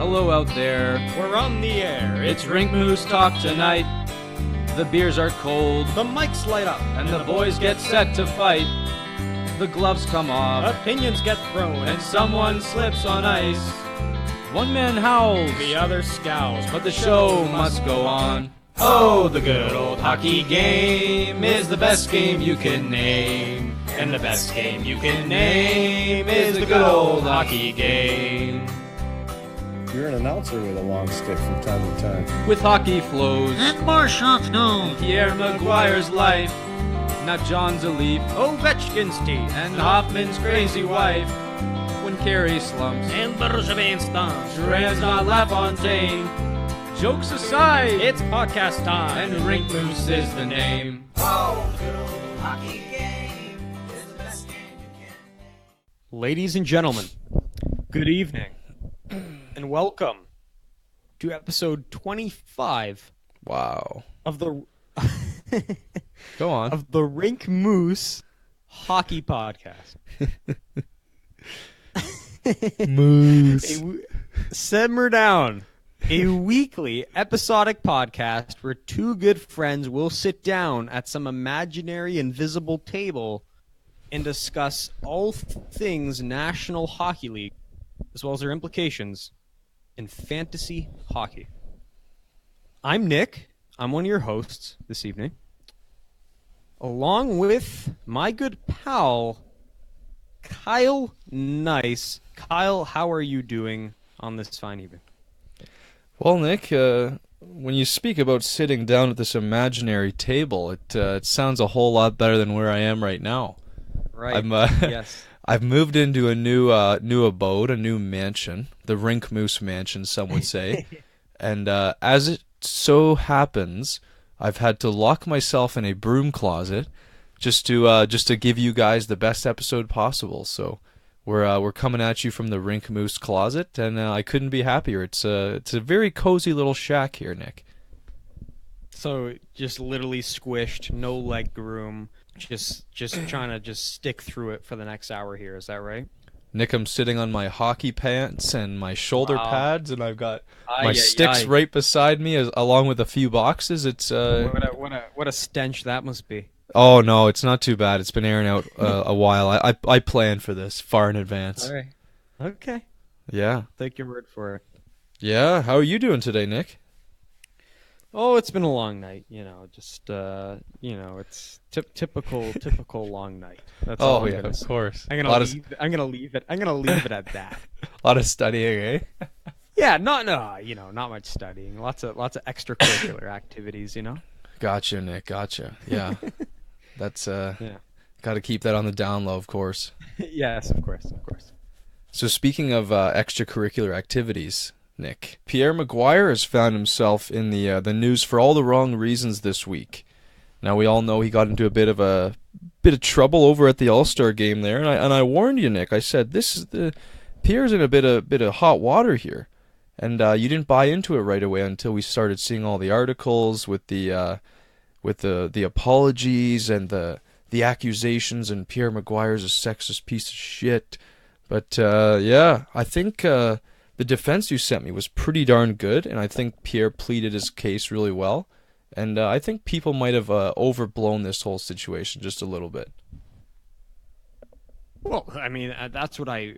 Hello out there. We're on the air. It's Rink Moose Talk tonight. The beers are cold. The mics light up. And the boys get set to fight. The gloves come off. Opinions get thrown. And someone slips on ice. One man howls. The other scowls. But the show must go on. Oh, the good old hockey game is the best game you can name. And the best game you can name is the good old hockey game. You're an announcer with a long stick from time to time. With hockey flows and more shots known. Pierre Mcguire's life, not John's a leaf. Ovechkin's teeth and Hoffman's crazy wife. When Carey slumps and Bergevin stomps, Duran's not LaFontaine. Jokes aside, it's podcast time, and Rink Moose is the name. Oh, the good old hockey game is the best game you can. Ladies and gentlemen, good evening. And welcome to episode 25. Wow. Of the Go on. Of the Rink Moose Hockey Podcast. Moose. Simmer down. A weekly episodic podcast where two good friends will sit down at some imaginary invisible table and discuss all things National Hockey League, as well as their implications in fantasy hockey. I'm Nick. I'm one of your hosts this evening, along with my good pal, Kyle Nice. Kyle, how are you doing on this fine evening? Well, Nick, when you speak about sitting down at this imaginary table, it sounds a whole lot better than where I am right now. Right. Yes. I've moved into a new abode, a new mansion, the Rink Moose mansion, some would say. And as it so happens, I've had to lock myself in a broom closet just to give you guys the best episode possible. So we're coming at you from the Rink Moose closet, and I couldn't be happier. It's a very cozy little shack here, Nick. So just literally squished, no leg room. Just trying to just stick through it for the next hour here. Is that right? Nick, I'm sitting on my hockey pants and my shoulder pads, and I've got my sticks aye. right beside me, along with a few boxes. It's what a stench that must be. Oh no, it's not too bad. It's been airing out a while. I planned for this far in advance. All right. Okay. Yeah. Take your word for it. Yeah. How are you doing today, Nick? Oh, it's been a long night, just, it's typical long night. That's all I'm gonna say. Of course. I'm gonna leave it at that. A lot of studying, eh? Yeah, not much studying. Lots of extracurricular activities, Gotcha, Nick. Gotcha. Yeah. That's, yeah. Got to keep that on the down low, of course. Yes, of course. So speaking of extracurricular activities, Nick, Pierre Mcguire has found himself in the news for all the wrong reasons this week. Now we all know he got into a bit of trouble over at the All-Star game there, and I warned you, Nick. I said Pierre's in a bit of hot water here, and you didn't buy into it right away until we started seeing all the articles with the apologies and the accusations, and Pierre Mcguire's a sexist piece of shit. But yeah, I think the defense you sent me was pretty darn good, and I think Pierre pleaded his case really well. And I think people might have overblown this whole situation just a little bit. Well, I mean, that's what I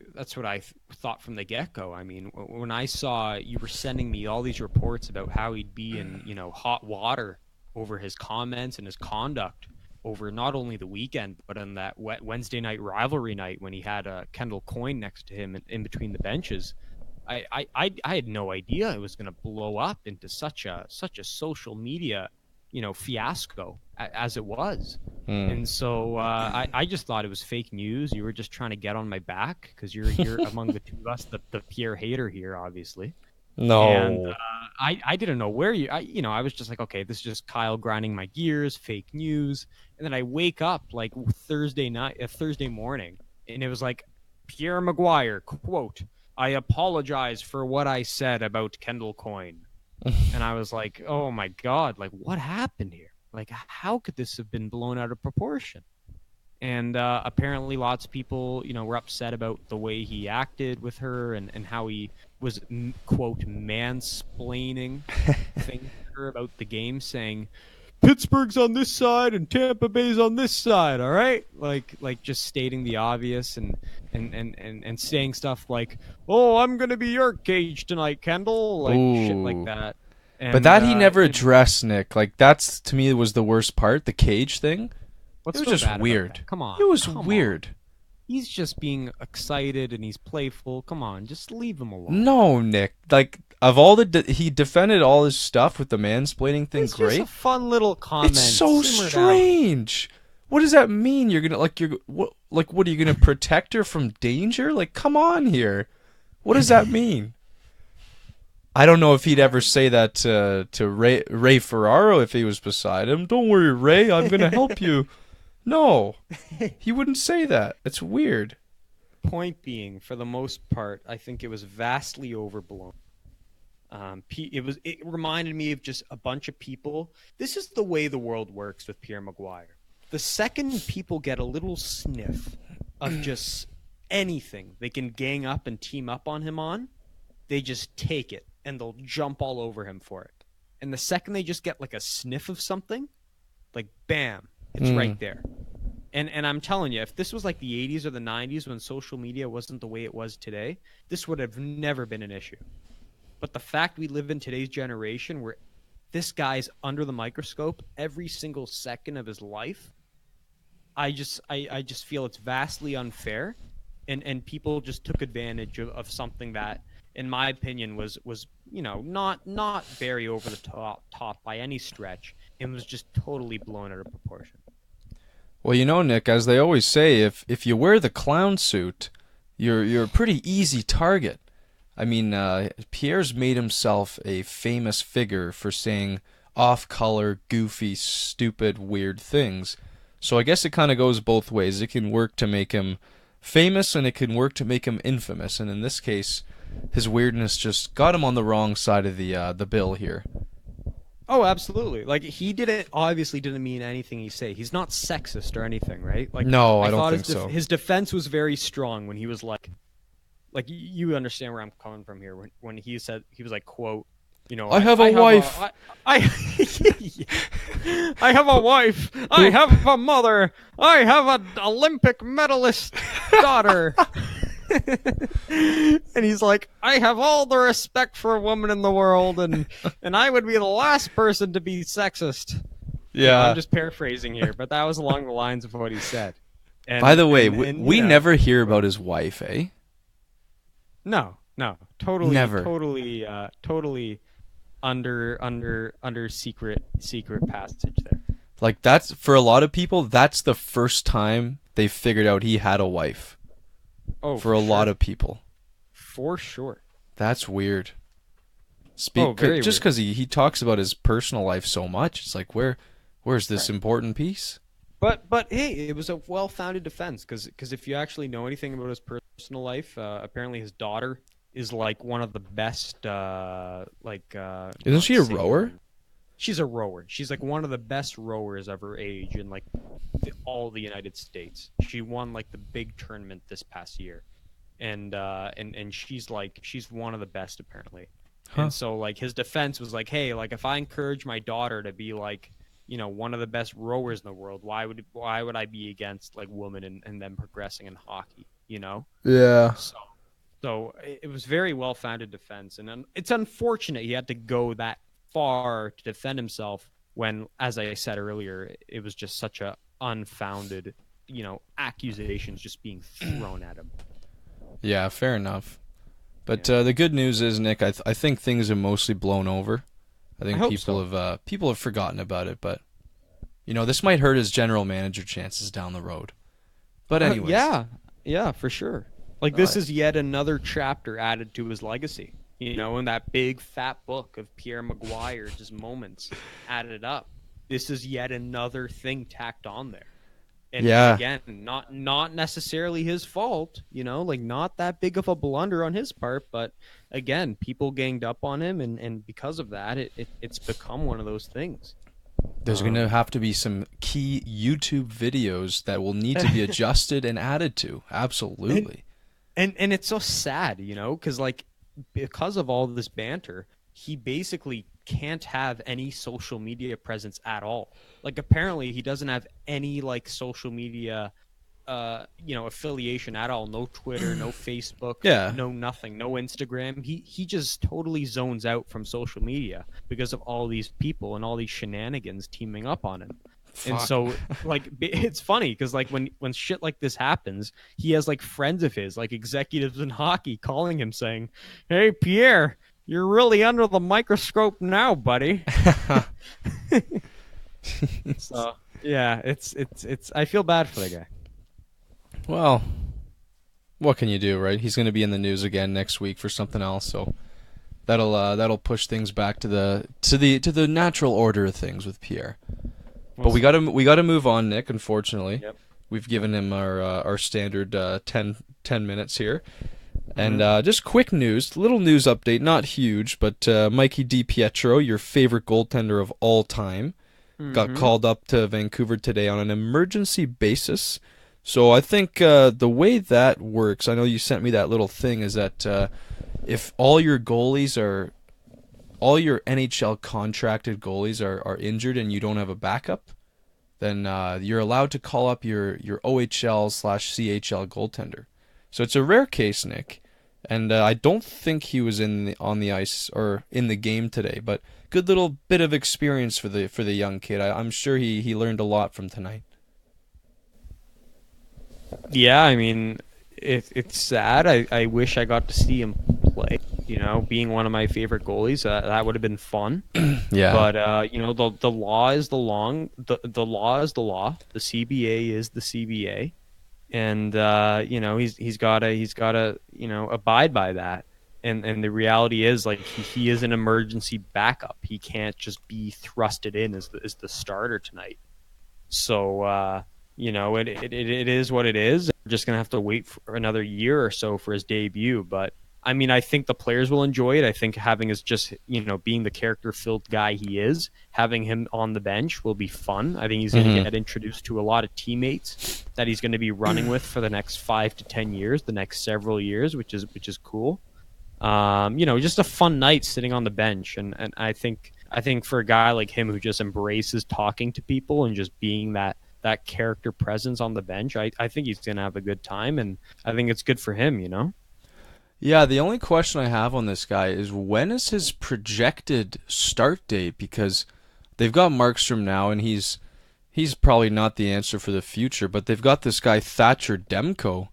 thought from the get-go. I mean, when I saw you were sending me all these reports about how he'd be in, hot water over his comments and his conduct over not only the weekend, but on that Wednesday night rivalry night when he had Kendall Coyne next to him in between the benches, I had no idea it was going to blow up into such a social media, fiasco as it was. And so I just thought it was fake news. You were just trying to get on my back because you're among the two of us, the Pierre hater here, obviously. No. And I didn't know where I was just like, okay, this is just Kyle grinding my gears, fake news. And then I wake up like Thursday morning, and it was like, Pierre Mcguire, quote, "I apologize for what I said about Kendall Coyne." And I was like, oh my God, like what happened here? Like how could this have been blown out of proportion? And apparently lots of people, were upset about the way he acted with her and how he was, quote, mansplaining things to her about the game, saying, Pittsburgh's on this side and Tampa Bay's on this side, all right? Like just stating the obvious and saying stuff like, oh, I'm going to be your cage tonight, Kendall, like shit like that. And, but that he never addressed, Nick. Like, that's, to me, was the worst part, the cage thing. What's it was so just weird. Come on. It was weird. On. He's just being excited and he's playful. Come on, just leave him alone. No, Nick. Like, of all he defended all his stuff with the mansplaining thing. It's great. Just a fun little comment. It's so strange. What does that mean? You're gonna what are you gonna protect her from danger? Like, come on here. What does that mean? I don't know if he'd ever say that to Ray Ferraro if he was beside him. Don't worry, Ray, I'm gonna help you. No, he wouldn't say that. It's weird. Point being, for the most part, I think it was vastly overblown. It reminded me of just a bunch of people. This is the way the world works with Pierre Mcguire. The second people get a little sniff of just anything they can gang up and team up on him on, they just take it and they'll jump all over him for it. And the second they just get like a sniff of something, like bam, it's right there. And I'm telling you, if this was like the 80s or the 90s when social media wasn't the way it was today, this would have never been an issue. But the fact we live in today's generation where this guy's under the microscope every single second of his life, I just feel it's vastly unfair, and people just took advantage of something that, in my opinion, was not very over the top by any stretch, and was just totally blown out of proportion. Well, Nick, as they always say, if you wear the clown suit, you're a pretty easy target. I mean, Pierre's made himself a famous figure for saying off-color, goofy, stupid, weird things. So I guess it kind of goes both ways. It can work to make him famous, and it can work to make him infamous. And in this case, his weirdness just got him on the wrong side of the bill here. Oh, absolutely. Like, he obviously didn't mean anything he said. He's not sexist or anything, right? Like, no, I don't think so. His defense was very strong when he was like you understand where I'm coming from here. When he said, he was like, quote, I have a wife. I have a wife. I have a mother. I have an Olympic medalist daughter. And he's like, I have all the respect for a woman in the world, and I would be the last person to be sexist. Yeah. I'm just paraphrasing here, but that was along the lines of what he said. And, by the way, we never hear about his wife, eh? No, totally, never. totally under secret passage there. Like, that's, for a lot of people, that's the first time they figured out he had a wife. Oh, for a lot of people. For sure. That's weird. Very just because he talks about his personal life so much, it's like, where's this important piece? But hey, it was a well-founded defense because if you actually know anything about his personal life, apparently his daughter is like one of the best. Isn't she a rower? She's a rower. She's like one of the best rowers of her age in like all the United States. She won like the big tournament this past year, and she's one of the best apparently. Huh. And so like his defense was like, hey, like if I encourage my daughter to be like, one of the best rowers in the world, why would I be against like women and them progressing in hockey? Yeah. So it was very well founded defense, and it's unfortunate he had to go that far to defend himself when, as I said earlier, it was just such a unfounded, accusations just being thrown at him. Yeah, fair enough. But the good news is, Nick, I think things are mostly blown over. I think people have forgotten about it, but this might hurt his general manager chances down the road. But anyways, yeah, for sure. Like this is yet another chapter added to his legacy. In that big fat book of Pierre Mcguire, just moments added up. This is yet another thing tacked on there. And again, not necessarily his fault, like not that big of a blunder on his part, but again, people ganged up on him, and because of that, it's become one of those things. There's going to have to be some key YouTube videos that will need to be adjusted and added to. Absolutely. And it's so sad, you know, because of all this banter, he basically can't have any social media presence at all. Like, apparently he doesn't have any like social media affiliation at all. No Twitter, no Facebook, no nothing, no Instagram. He just totally zones out from social media because of all these people and all these shenanigans teaming up on him. Fuck. And so, like, it's funny because, like, when shit like this happens, he has, like, friends of his, like, executives in hockey calling him saying, "Hey, Pierre, you're really under the microscope now, buddy." So, yeah, it's I feel bad for the guy. Well, what can you do, right? He's going to be in the news again next week for something else, so that'll push things back to the natural order of things with Pierre. But we got to move on, Nick. Unfortunately, yep. We've given him our standard 10 minutes here, and just quick news, little news update, not huge, but Mikey DiPietro, your favorite goaltender of all time, got called up to Vancouver today on an emergency basis. So I think the way that works, I know you sent me that little thing, is that if all your NHL contracted goalies are injured and you don't have a backup, then you're allowed to call up your OHL/CHL goaltender. So it's a rare case, Nick, and I don't think he was on the ice or in the game today, but good little bit of experience for the young kid. I'm sure he learned a lot from tonight. Yeah, I mean, it's sad. I wish I got to see him play. You know, being one of my favorite goalies, that would have been fun. Yeah. But the law is the law is the law. The CBA is the CBA, and he's gotta abide by that. And the reality is, like, he is an emergency backup. He can't just be thrusted in as the starter tonight. So. It is what it is. We're just going to have to wait for another year or so for his debut. But, I mean, I think the players will enjoy it. I think having his being the character-filled guy he is, having him on the bench will be fun. I think he's going to get introduced to a lot of teammates that he's going to be running with for the next 5 to 10 years, the next several years, which is cool. Just a fun night sitting on the bench. And I think for a guy like him who just embraces talking to people and just being that character presence on the bench, I think he's going to have a good time, and I think it's good for him, you know? Yeah, the only question I have on this guy is when is his projected start date? Because they've got Markstrom now, and he's probably not the answer for the future, but they've got this guy Thatcher Demko,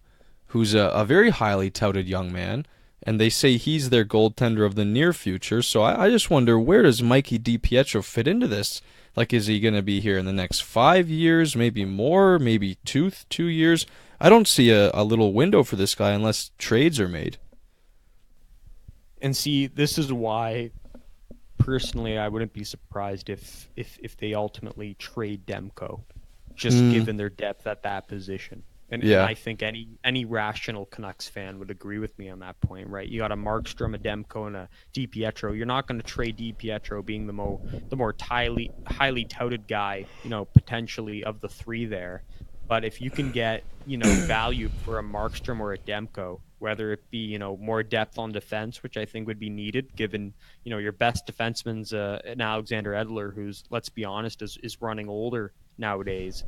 who's a very highly touted young man, and they say he's their goaltender of the near future, so I just wonder, where does Mikey DiPietro fit into this? Like, is he going to be here in the next 5 years, maybe more, maybe 2 years? I don't see a little window for this guy unless trades are made. And see, this is why, personally, I wouldn't be surprised if they ultimately trade Demko, just given their depth at that position. And I think any rational Canucks fan would agree with me on that point, right? You got a Markstrom, a Demko, and a DiPietro. You're not going to trade DiPietro being the more highly touted guy, potentially of the three there. But if you can get, value for a Markstrom or a Demko, whether it be, more depth on defense, which I think would be needed given, your best defenseman's an Alexander Edler, who's, let's be honest, is running older nowadays.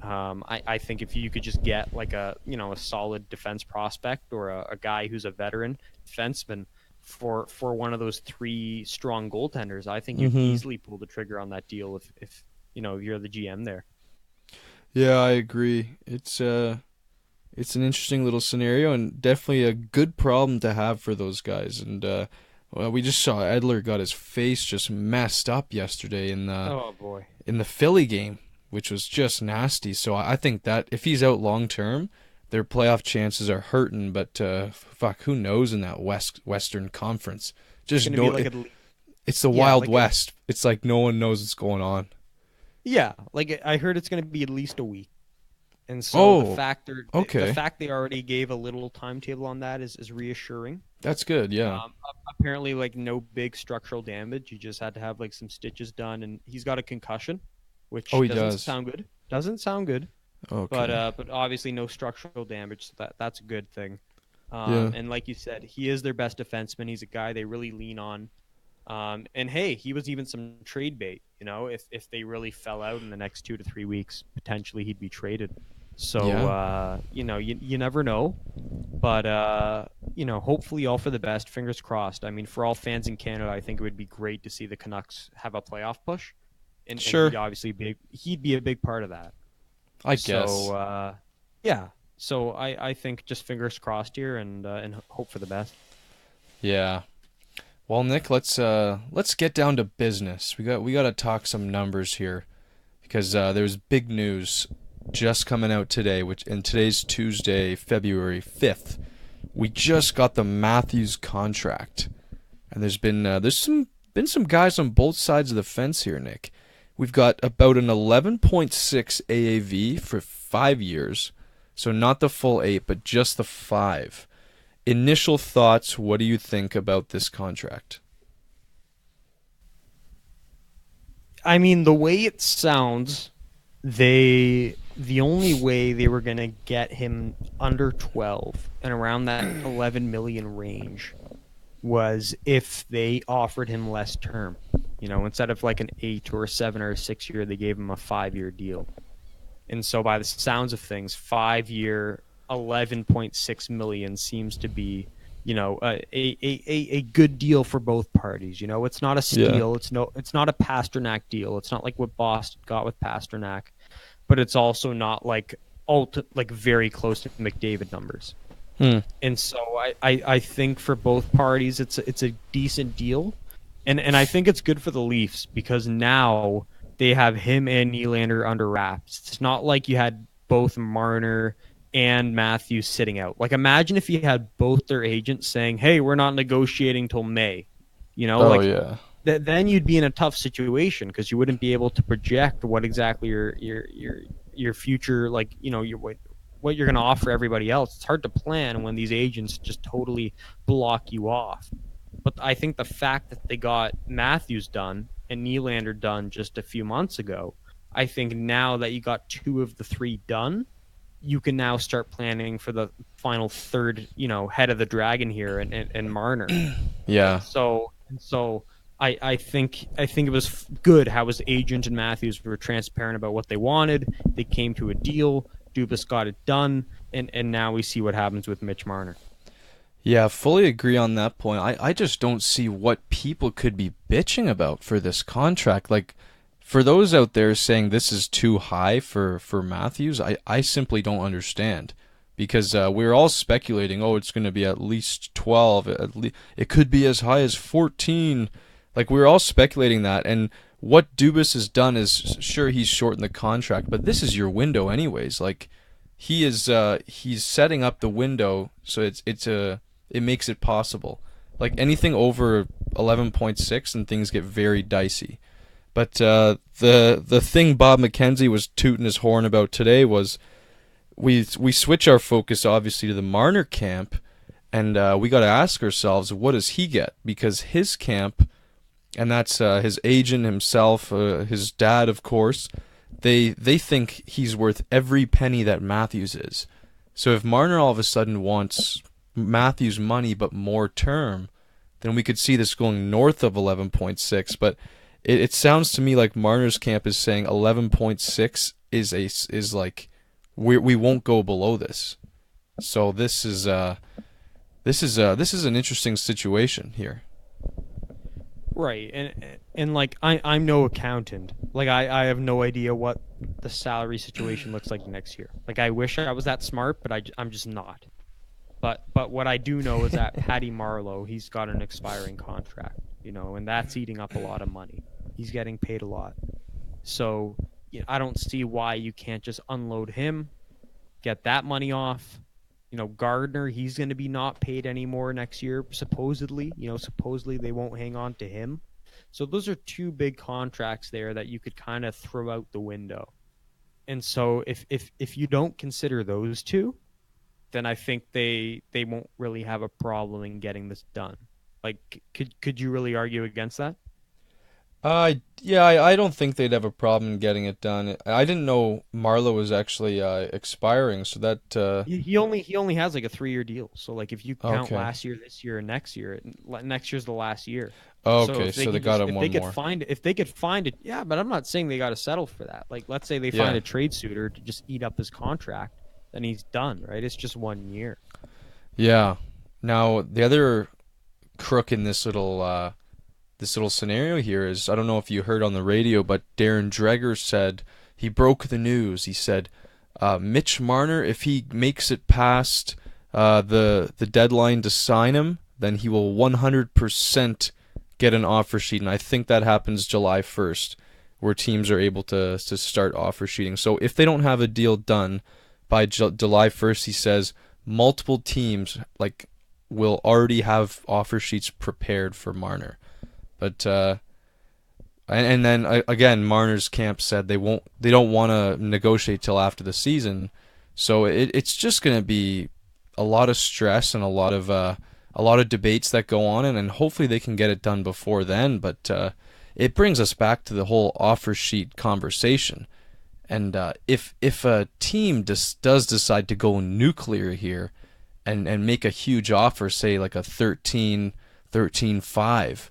I think if you could just get like a solid defense prospect or a guy who's a veteran defenseman for one of those three strong goaltenders, I think you'd easily pull the trigger on that deal if you're the GM there. Yeah, I agree. It's an interesting little scenario and definitely a good problem to have for those guys. And we just saw Edler got his face just messed up yesterday in the Philly game, which was just nasty. So I think that if he's out long term, their playoff chances are hurting. But who knows in that Western Conference? Just it's the Wild West. It's like no one knows what's going on. Yeah, like I heard it's going to be at least a week, And so Oh, the okay. fact they already gave a little timetable on that is reassuring. That's good. Yeah. Apparently, like no big structural damage. You just had to have like some stitches done, and he's got a concussion, Oh, which he doesn't does. sound good. Doesn't sound good. Okay. But obviously no structural damage, so that's a good thing. Yeah. And like you said, he is their best defenseman. He's a guy they really lean on. And hey, he was even some trade bait. You know, if they really fell out in the next 2 to 3 weeks, potentially he'd be traded. So Yeah. you know, you never know. But you know, hopefully all for the best. Fingers crossed. I mean, for all fans in Canada, I think it would be great to see the Canucks have a playoff push, and Sure. he'd be a big part of that. I guess. So yeah. So I think just fingers crossed here and hope for the best. Yeah. Well, Nick, let's get down to business. We got to talk some numbers here because there's big news just coming out today, and today's Tuesday, February 5th. We just got the Matthews contract, and there's been some guys on both sides of the fence here, Nick. We've got about an 11.6 AAV for 5 years, so not the full 8, but just the 5. Initial thoughts, what do you think about this contract? I mean, the way it sounds, the only way they were gonna get him under 12 and around that 11 million range was if they offered him less term. You know, instead of like an 8 or a 7 or a 6 year, they gave him a 5-year deal. And so, by the sounds of things, 5-year, 11.6 million seems to be, you know, a good deal for both parties. You know, it's not a steal. Yeah. It's not a Pasternak deal. It's not like what Boston got with Pasternak, but it's also not like very close to McDavid numbers. And so I think for both parties, it's a decent deal, and I think it's good for the Leafs because now they have him and Nylander under wraps. It's not like you had both Marner and Matthews sitting out. Like imagine if you had both their agents saying, "Hey, we're not negotiating till May," you know, Oh like yeah. then you'd be in a tough situation because you wouldn't be able to project what exactly your future, like, you know, what you're going to offer everybody else. It's hard to plan when these agents just totally block you off. But I think the fact that they got Matthews done and Nylander done just a few months ago, I think now that you got 2 of the 3 done, you can now start planning for the final third, you know, head of the dragon here and Marner. Yeah. So I think it was good how his agent and Matthews were transparent about what they wanted. They came to a deal. Dubas got it done, and now we see what happens with Mitch Marner. Yeah, fully agree on that point. I just don't see what people could be bitching about for this contract. Like, for those out there saying this is too high for Matthews, I simply don't understand. Because we're all speculating, oh, it's going to be at least 12. It could be as high as 14. Like, we're all speculating that. And what Dubas has done is, sure, he's shortened the contract, but this is your window anyways. Like, he's setting up the window so it makes it possible. Like anything over 11.6 and things get very dicey. But the thing Bob McKenzie was tooting his horn about today was we switch our focus obviously to the Marner camp, and we got to ask ourselves, what does he get? Because his camp, and that's his agent himself, his dad, of course, they think he's worth every penny that Matthews is. So if Marner all of a sudden wants Matthews money but more term, then we could see this going north of 11.6. But it sounds to me like Marner's camp is saying 11.6 is like we won't go below this. So this is an interesting situation here. Right, and like I'm no accountant. Like I have no idea what the salary situation looks like next year. Like I wish I was that smart, but I'm just not. But what I do know is that Patty Marleau, he's got an expiring contract, you know, and that's eating up a lot of money. He's getting paid a lot. So I don't see why you can't just unload him, get that money off. You know, Gardner, he's going to be not paid anymore next year, supposedly. You know, supposedly they won't hang on to him. So those are 2 big contracts there that you could kind of throw out the window. And so if you don't consider those two, then I think they won't really have a problem in getting this done. Like, could you really argue against that? Yeah, I don't think they'd have a problem getting it done. I didn't know Marlowe was actually expiring, so that He only has like a 3-year deal. So like if you count Okay. last year, this year, and next year, next year's the last year. okay, If they so they can got just, him if they one could more. find if they could find it, yeah. But I'm not saying they got to settle for that. Like let's say they Yeah. find a trade suitor to just eat up his contract, then he's done. Right? It's just 1 year. Yeah. Now the other crook in this little scenario here is, I don't know if you heard on the radio, but Darren Dreger said he broke the news. He said Mitch Marner, if he makes it past the deadline to sign him, then he will 100% get an offer sheet, and I think that happens July 1st, where teams are able to start offer sheeting. So if they don't have a deal done by July 1st, he says multiple teams will already have offer sheets prepared for Marner. But and then again, Marner's camp said they don't want to negotiate till after the season, so it's just going to be a lot of stress and a lot of debates that go on, and hopefully they can get it done before then. But it brings us back to the whole offer sheet conversation, and if a team does decide to go nuclear here, and make a huge offer, say like a 13-5.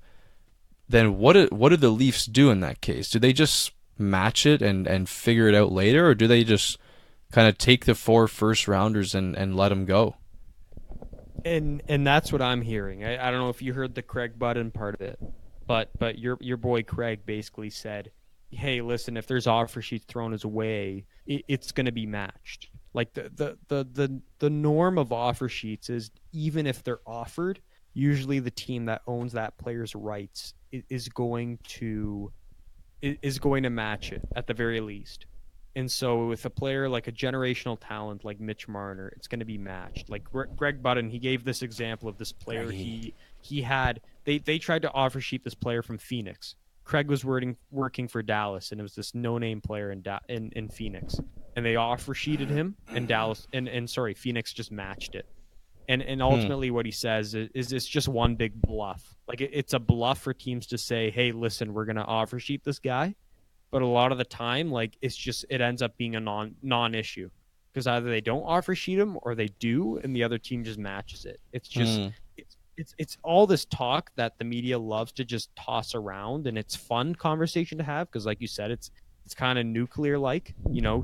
Then what do the Leafs do in that case? Do they just match it and figure it out later, or do they just kind of take the 4 first rounders and let them go? And that's what I'm hearing. I don't know if you heard the Craig Button part of it, but your boy Craig basically said, "Hey, listen, if there's offer sheets thrown his way, it's going to be matched." Like the norm of offer sheets is, even if they're offered, usually the team that owns that player's rights is going to match it at the very least. And so with a player like a generational talent like Mitch Marner, it's going to be matched. Like Greg Button, he gave this example of this player. He had they tried to offer sheet this player from Phoenix. Craig was working for Dallas, and it was this no-name player in Phoenix, and they offer sheeted him, and Phoenix just matched it. And ultimately what he says is it's just one big bluff. Like it's a bluff for teams to say, hey, listen, we're going to offer sheet this guy. But a lot of the time, like it ends up being a non-issue, because either they don't offer sheet him or they do, and the other team just matches it. It's just it's all this talk that the media loves to just toss around, and it's fun conversation to have because, like you said, it's kind of nuclear, like,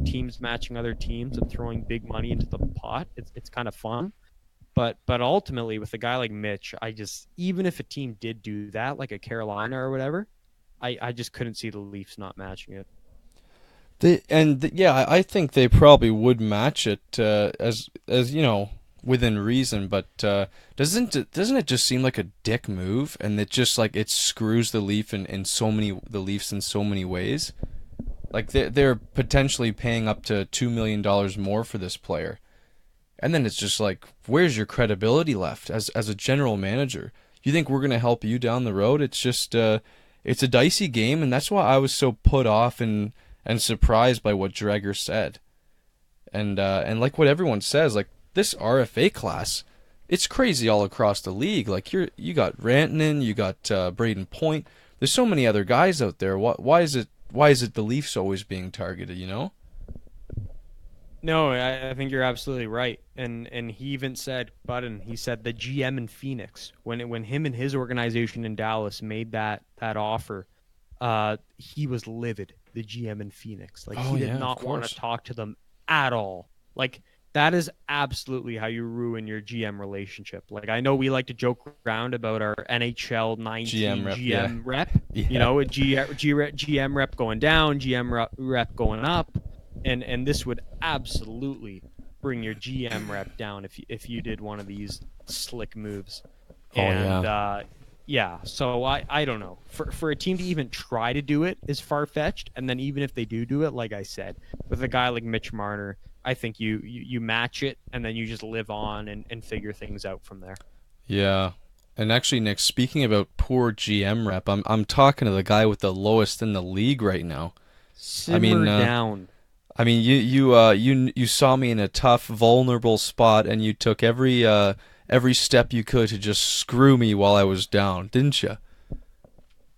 teams matching other teams and throwing big money into the pot. It's kind of fun. But ultimately, with a guy like Mitch, even if a team did do that, like a Carolina or whatever, I just couldn't see the Leafs not matching it. I think they probably would match it as within reason. But doesn't it just seem like a dick move, and it just like it screws the Leafs in so many ways? Like they're potentially paying up to $2 million more for this player. And then it's just like, where's your credibility left as a general manager? You think we're going to help you down the road? It's just, it's a dicey game, and that's why I was so put off and surprised by what Dreger said. And like what everyone says, like this RFA class, it's crazy all across the league. Like you got Rantanen, you got Braden Point. There's so many other guys out there. Why is it the Leafs always being targeted? No, I think you're absolutely right. And he even said, Button, he said the GM in Phoenix, when him and his organization in Dallas made that offer, he was livid, the GM in Phoenix. Like, he did not want to talk to them at all. Like, that is absolutely how you ruin your GM relationship. Like, I know we like to joke around about our NHL 19 GM rep. Yeah. A GM rep going down, GM rep going up. And this would absolutely bring your GM rep down if you did one of these slick moves. So I don't know. For a team to even try to do it is far-fetched, and then even if they do it, like I said, with a guy like Mitch Marner, I think you match it, and then you just live on and figure things out from there. Yeah. And actually, Nick, speaking about poor GM rep, I'm talking to the guy with the lowest in the league right now. Simmer down. I mean, you saw me in a tough, vulnerable spot, and you took every step you could to just screw me while I was down, didn't you?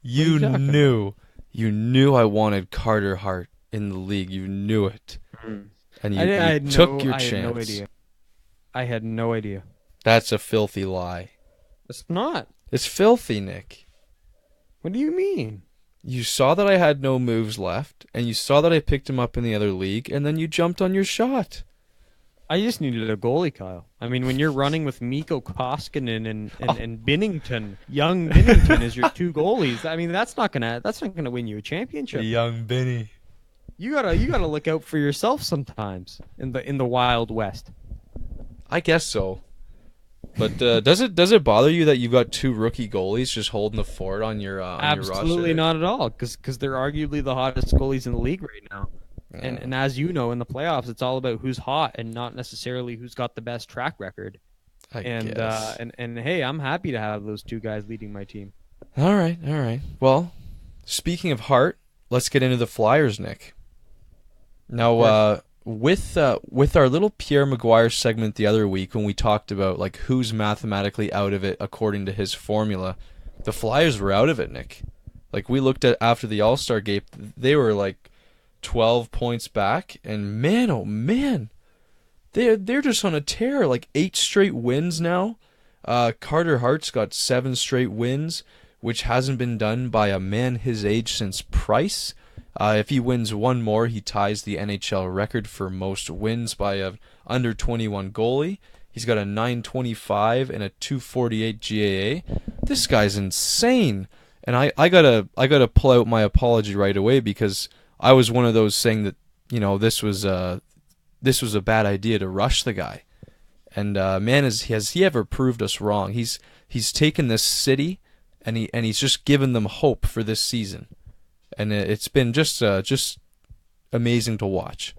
You knew I wanted Carter Hart in the league. You knew it, and you took your chance. I had no idea. I had no idea. That's a filthy lie. It's not. It's filthy, Nick. What do you mean? You saw that I had no moves left, and you saw that I picked him up in the other league, and then you jumped on your shot. I just needed a goalie, Kyle. I mean, when you're running with Mikko Koskinen and Binnington, young Binnington is your two goalies. I mean, that's not gonna win you a championship. Young Benny. You gotta look out for yourself sometimes in the Wild West. I guess so. But does it bother you that you've got two rookie goalies just holding the fort on your roster? Absolutely not at all, because they're arguably the hottest goalies in the league right now. And as you know, in the playoffs, it's all about who's hot and not necessarily who's got the best track record. I guess. And hey, I'm happy to have those two guys leading my team. All right. Well, speaking of Hart, let's get into the Flyers, Nick. Now, with our little Pierre Mcguire segment the other week when we talked about like who's mathematically out of it according to his formula, the Flyers were out of it, Nick. Like we looked at after the All-Star game, they were like 12 points back, and man, oh man, they're just on a tear. Like 8 straight wins now. Carter Hart's got 7 straight wins, which hasn't been done by a man his age since Price. If he wins one more, he ties the NHL record for most wins by a under 21 goalie. He's got a 925 and a 248 GAA. This guy's insane. And I gotta pull out my apology right away because I was one of those saying that, you know, this was a bad idea to rush the guy. And man, has he ever proved us wrong? He's taken this city and he's just given them hope for this season. And it's been just amazing to watch.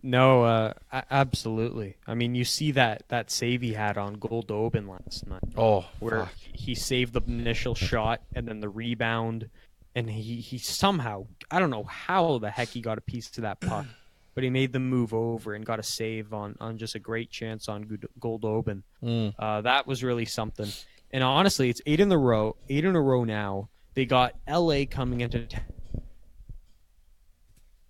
No, absolutely. I mean, you see that save he had on Goldobin last night. Oh, where fuck. he saved the initial shot and then the rebound, and he somehow, I don't know how the heck he got a piece to that puck, but he made the move over and got a save on just a great chance on Goldobin. That was really something. And honestly, it's 8 in a row now. They got LA coming into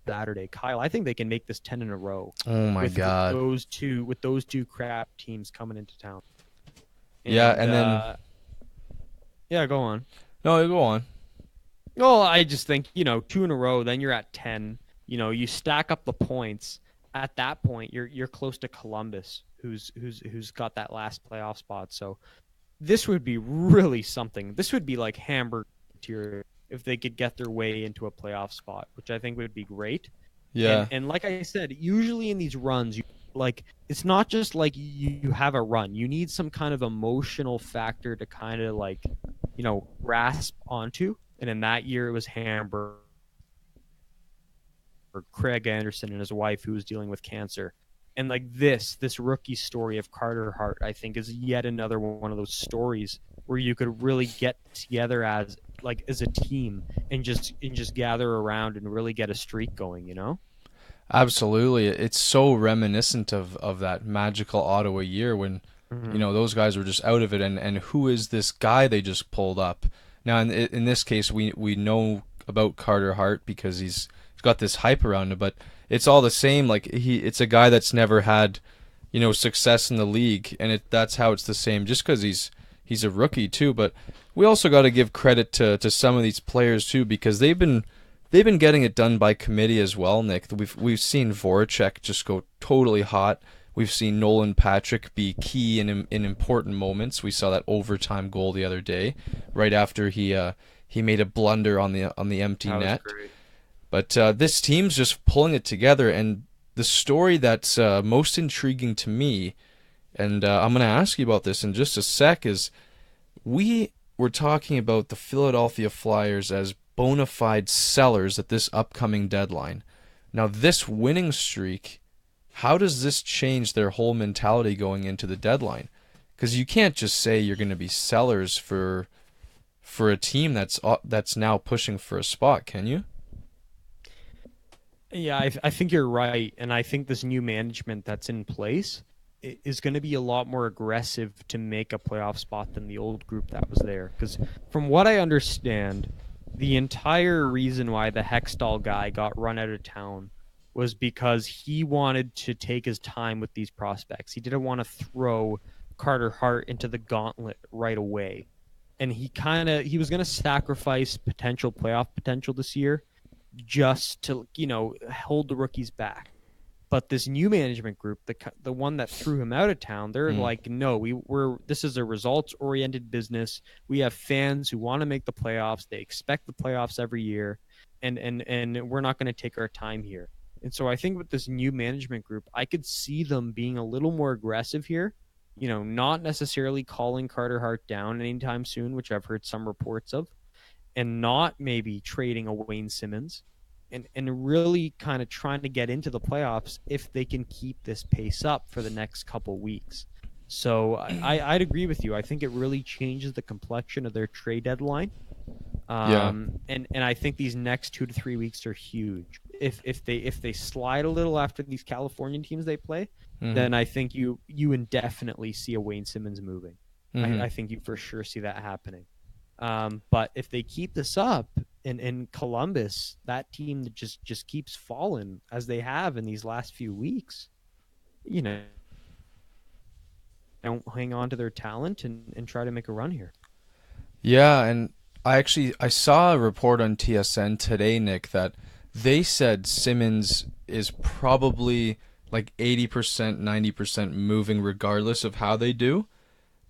Saturday. Kyle, I think they can make this 10 in a row. Oh my God. With those two crap teams coming into town. And then yeah, go on. No, go on. Well, I just think, 2 in a row, then you're at 10. You stack up the points. At that point, you're close to Columbus, who's got that last playoff spot. So this would be really something. This would be like Hamburg tier if they could get their way into a playoff spot, which I think would be great. Yeah. And like I said, usually in these runs, it's not just like you have a run. You need some kind of emotional factor to kind of grasp onto. And in that year, it was Hamburg, or Craig Anderson and his wife who was dealing with cancer. And this rookie story of Carter Hart, I think, is yet another one of those stories where you could really get together as a team and just gather around and really get a streak going, Absolutely. It's so reminiscent of that magical Ottawa year when, those guys were just out of it. And who is this guy they just pulled up? Now, in this case, we know about Carter Hart because he's got this hype around him, but it's all the same. It's a guy that's never had, success in the league, and that's how it's the same. Just because he's a rookie too, but we also got to give credit to some of these players too because they've been getting it done by committee as well. Nick, we've seen Voracek just go totally hot. We've seen Nolan Patrick be key in important moments. We saw that overtime goal the other day, right after he made a blunder on the empty net. Great. But this team's just pulling it together, and the story that's most intriguing to me, and I'm going to ask you about this in just a sec, is we were talking about the Philadelphia Flyers as bona fide sellers at this upcoming deadline. Now, this winning streak, how does this change their whole mentality going into the deadline? Because you can't just say you're going to be sellers for a team that's now pushing for a spot, can you? Yeah, I think you're right, and I think this new management that's in place is going to be a lot more aggressive to make a playoff spot than the old group that was there. Because from what I understand, the entire reason why the Hextall guy got run out of town was because he wanted to take his time with these prospects. He didn't want to throw Carter Hart into the gauntlet right away, and he was going to sacrifice potential playoff potential this year just to hold the rookies back. But this new management group, the one that threw him out of town, they're like, no, this is a results oriented business. We have fans who want to make the playoffs. They expect the playoffs every year, and we're not going to take our time here. And so I think with this new management group, I could see them being a little more aggressive here. Not necessarily calling Carter Hart down anytime soon, which I've heard some reports of, and not maybe trading a Wayne Simmons, and really kind of trying to get into the playoffs if they can keep this pace up for the next couple weeks. So I'd agree with you. I think it really changes the complexion of their trade deadline. And I think these next 2 to 3 weeks are huge. If they slide a little after these Californian teams they play, then I think you indefinitely see a Wayne Simmons moving. I think you for sure see that happening. But if they keep this up in Columbus, that team that just keeps falling as they have in these last few weeks, don't hang on to their talent and try to make a run here. Yeah, and I saw a report on TSN today, Nick, that they said Simmons is probably like 80%, 90% moving regardless of how they do.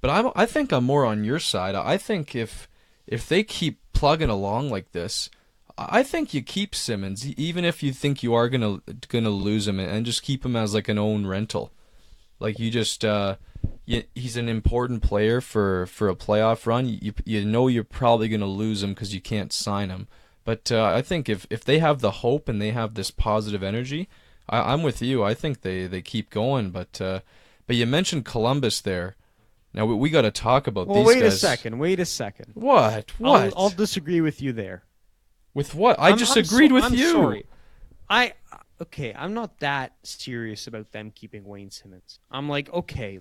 But I think I'm more on your side. I think if they keep plugging along like this, I think you keep Simmons, even if you think you are gonna lose him, and just keep him as like an own rental. Like you just he's an important player for a playoff run. You know you're probably gonna lose him because you can't sign him. But I think if they have the hope and they have this positive energy, I'm with you. I think they keep going. But you mentioned Columbus there. Now we got to talk about these guys. Wait a second. What? I'll disagree with you there. With what? I just agreed with you. Sorry. I'm not that serious about them keeping Wayne Simmons. I'm like, okay,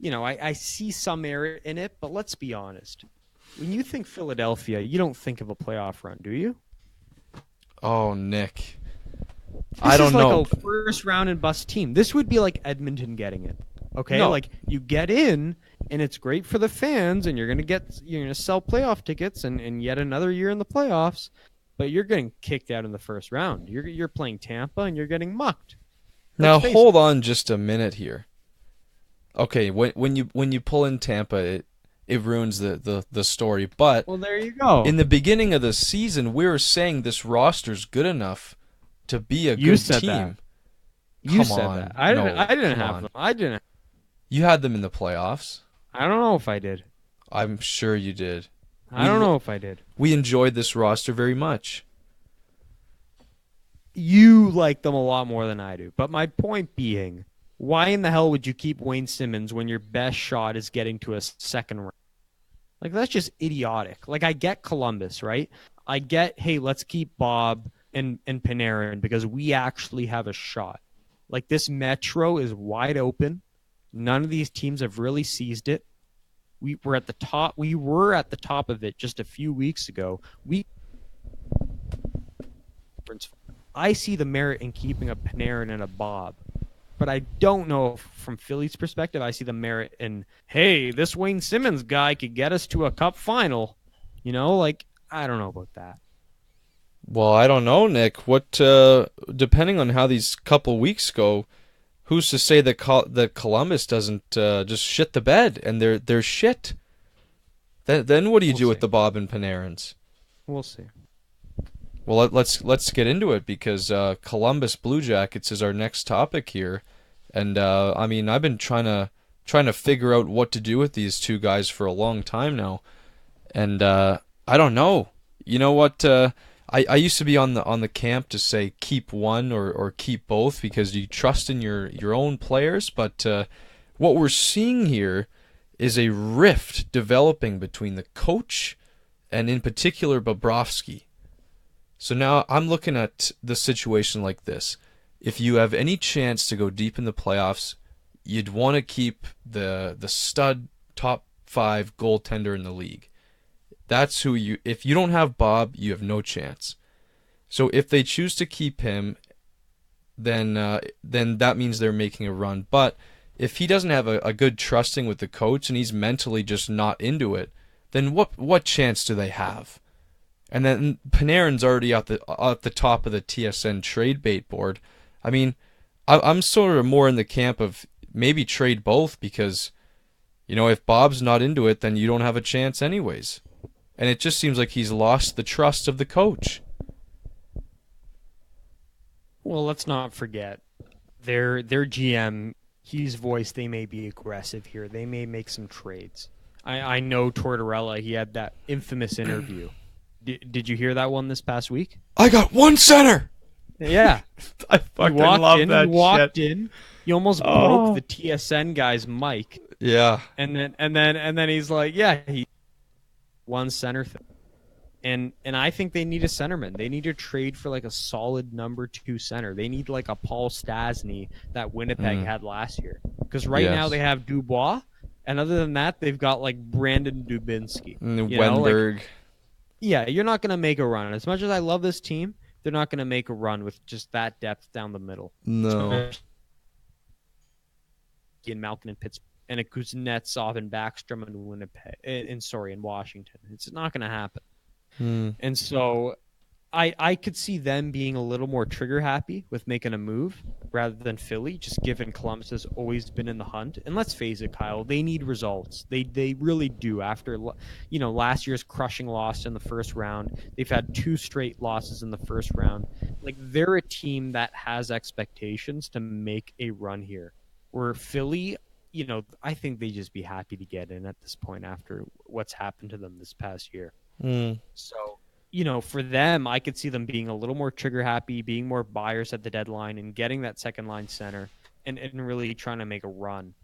I see some merit in it, but let's be honest. When you think Philadelphia, you don't think of a playoff run, do you? Oh, Nick. I don't know. This is like a first round and bust team. This would be like Edmonton getting it. Okay, no. Like you get in, and it's great for the fans, and you're gonna sell playoff tickets, and yet another year in the playoffs, but you're getting kicked out in the first round. You're playing Tampa, and you're getting mucked. Now hold on just a minute here. Okay, when you pull in Tampa, it ruins the story. But well, there you go. In the beginning of the season, we were saying this roster's good enough to be a good team. That. You said that. I didn't have them. I didn't. You had them in the playoffs. I don't know if I did. I'm sure you did. I don't know if I did. We enjoyed this roster very much. You like them a lot more than I do. But my point being, why in the hell would you keep Wayne Simmons when your best shot is getting to a second round? Like, that's just idiotic. Like, I get Columbus, right? I get, hey, let's keep Bob and Panarin because we actually have a shot. Like, this Metro is wide open. None of these teams have really seized it. We were at the top. We were at the top of it just a few weeks ago. I see the merit in keeping a Panarin and a Bob, but I don't know if, from Philly's perspective, I see the merit in, hey, this Wayne Simmons guy could get us to a cup final. I don't know about that. Well, I don't know, Nick. What depending on how these couple weeks go, who's to say that Columbus doesn't just shit the bed and they're shit? Then what do you do with the Bob and Panarins? We'll see. Well, let's get into it because Columbus Blue Jackets is our next topic here, and I've been trying to figure out what to do with these two guys for a long time now, and I don't know. You know what? I used to be on the camp to say keep one or keep both because you trust in your own players, but what we're seeing here is a rift developing between the coach and in particular Bobrovsky. So now I'm looking at the situation like this. If you have any chance to go deep in the playoffs, you'd want to keep the stud top 5 goaltender in the league. That's who you. If you don't have Bob, you have no chance. So if they choose to keep him, then that means they're making a run. But if he doesn't have a good trusting with the coach and he's mentally just not into it, then what chance do they have? And then Panarin's already at the top of the TSN trade bait board. I mean, I'm sort of more in the camp of maybe trade both because, if Bob's not into it, then you don't have a chance anyways. And it just seems like he's lost the trust of the coach. Well, let's not forget their GM. He's voiced they may be aggressive here. They may make some trades. I know Tortorella. He had that infamous interview. Did you hear that one this past week? I got one center. Yeah, I fucking love that shit. He walked in. He almost broke the TSN guy's mic. Yeah. And then he's like, yeah, he one center thing. And I think they need a centerman. They need to trade for like a solid number 2 center. They need like a Paul Stastny that Winnipeg had last year. Because now they have Dubois, and other than that, they've got like Brandon Dubinsky. Wenberg. You're not going to make a run. As much as I love this team, they're not going to make a run with just that depth down the middle. No. In Malkin and Pittsburgh, and a Kuznetsov and Backstrom and Winnipeg, in Washington. It's not going to happen. And so I could see them being a little more trigger happy with making a move rather than Philly, just given Columbus has always been in the hunt. And let's face it, Kyle, they need results. They really do. After last year's crushing loss in the first round, they've had 2 straight losses in the first round. Like, they're a team that has expectations to make a run here. Where Philly, I think they just be happy to get in at this point after what's happened to them this past year. So, for them, I could see them being a little more trigger happy, being more buyers at the deadline, and getting that second line center, and really trying to make a run.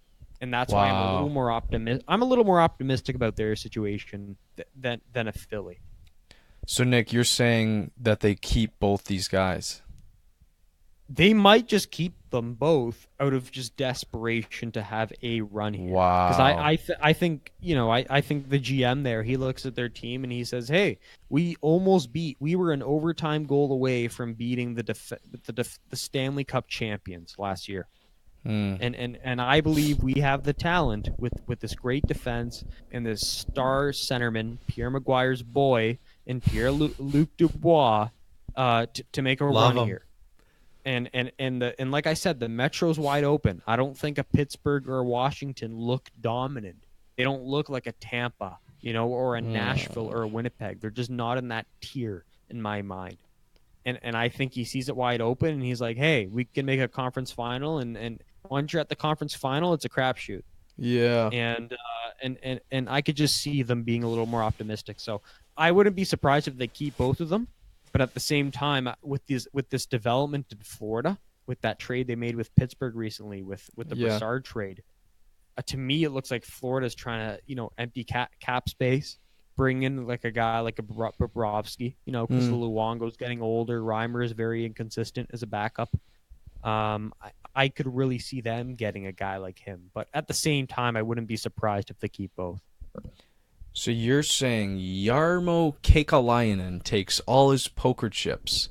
And that's why I'm a little more optimistic about their situation than a Philly. So Nick, you're saying that they keep both these guys? They might just keep them both out of just desperation to have a run here. Wow. Because I think the GM there, he looks at their team and he says, "Hey, we were an overtime goal away from beating the Stanley Cup champions last year." And I believe we have the talent with this great defense and this star centerman, Pierre Mcguire's boy, and Pierre-Luc Dubois, to make a run here. And like I said, the Metro's wide open. I don't think a Pittsburgh or a Washington look dominant. They don't look like a Tampa, or a Nashville or a Winnipeg. They're just not in that tier in my mind. And I think he sees it wide open and he's like, hey, we can make a conference final, and once you're at the conference final, it's a crapshoot. Yeah. And I could just see them being a little more optimistic. So I wouldn't be surprised if they keep both of them. But at the same time, with this development in Florida, with that trade they made with Pittsburgh recently, with the Brassard trade, to me it looks like Florida's trying to empty cap space, bring in like a guy like a Bobrovsky, because Luongo's getting older, Reimer is very inconsistent as a backup. I could really see them getting a guy like him, but at the same time, I wouldn't be surprised if they keep both. So you're saying Jarmo Kekalainen takes all his poker chips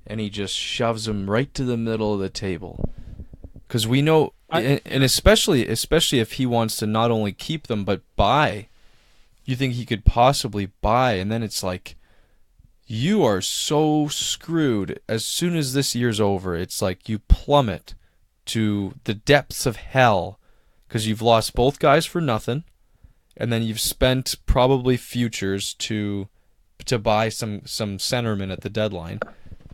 and he just shoves them right to the middle of the table? Because we know, and especially if he wants to not only keep them but buy, you think he could possibly buy, and then it's like, you are so screwed. As soon as this year's over, it's like you plummet to the depths of hell because you've lost both guys for nothing. And then you've spent probably futures to buy some centermen at the deadline.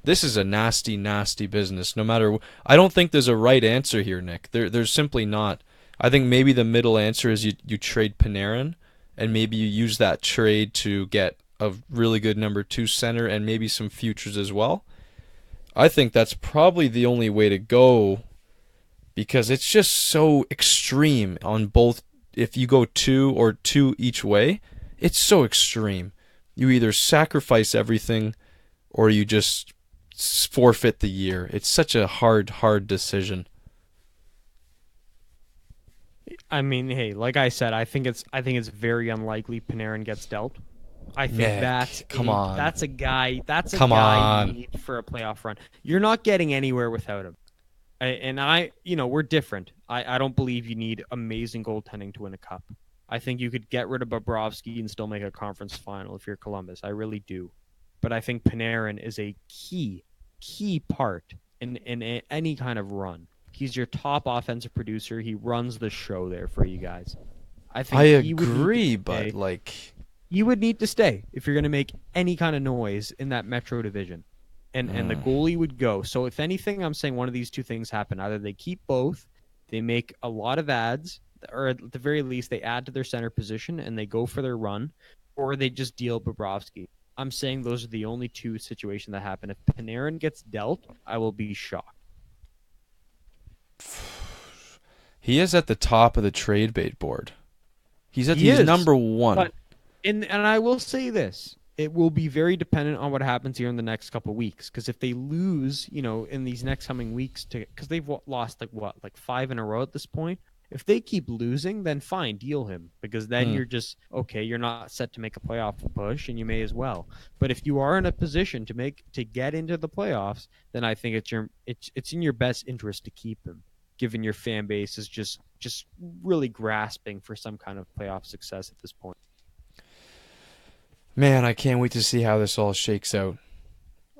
This is a nasty, nasty business. No matter, I don't think there's a right answer here, Nick. There's simply not. I think maybe the middle answer is you trade Panarin, and maybe you use that trade to get a really good number 2 center and maybe some futures as well. I think that's probably the only way to go because it's just so extreme on both. If you go 2 or 2 each way, it's so extreme. You either sacrifice everything or you just forfeit the year. It's such a hard decision. I mean, hey, like I said, I think it's very unlikely Panarin gets dealt. I think Nick, that's come on. That's a guy. That's a Come guy on. you need for a playoff run. You're not getting anywhere without him. We're different. I don't believe you need amazing goaltending to win a cup. I think you could get rid of Bobrovsky and still make a conference final if you're Columbus. I really do. But I think Panarin is a key part in any kind of run. He's your top offensive producer. He runs the show there for you guys. I agree, but like, you would need to stay if you're going to make any kind of noise in that Metro division. And the goalie would go. So if anything, I'm saying one of these two things happen. Either they keep both, they make a lot of adds, or at the very least they add to their center position and they go for their run, or they just deal Bobrovsky. I'm saying those are the only two situations that happen. If Panarin gets dealt, I will be shocked. he is at the top of the trade bait board. He's number one. But and I will say this. It will be very dependent on what happens here in the next couple of weeks. Because if they lose, in these next coming weeks, because they've lost like 5 in a row at this point. If they keep losing, then fine, deal him. Because then you're just, okay, you're not set to make a playoff push, and you may as well. But if you are in a position to get into the playoffs, then I think it's in your best interest to keep him, given your fan base is just really grasping for some kind of playoff success at this point. Man, I can't wait to see how this all shakes out.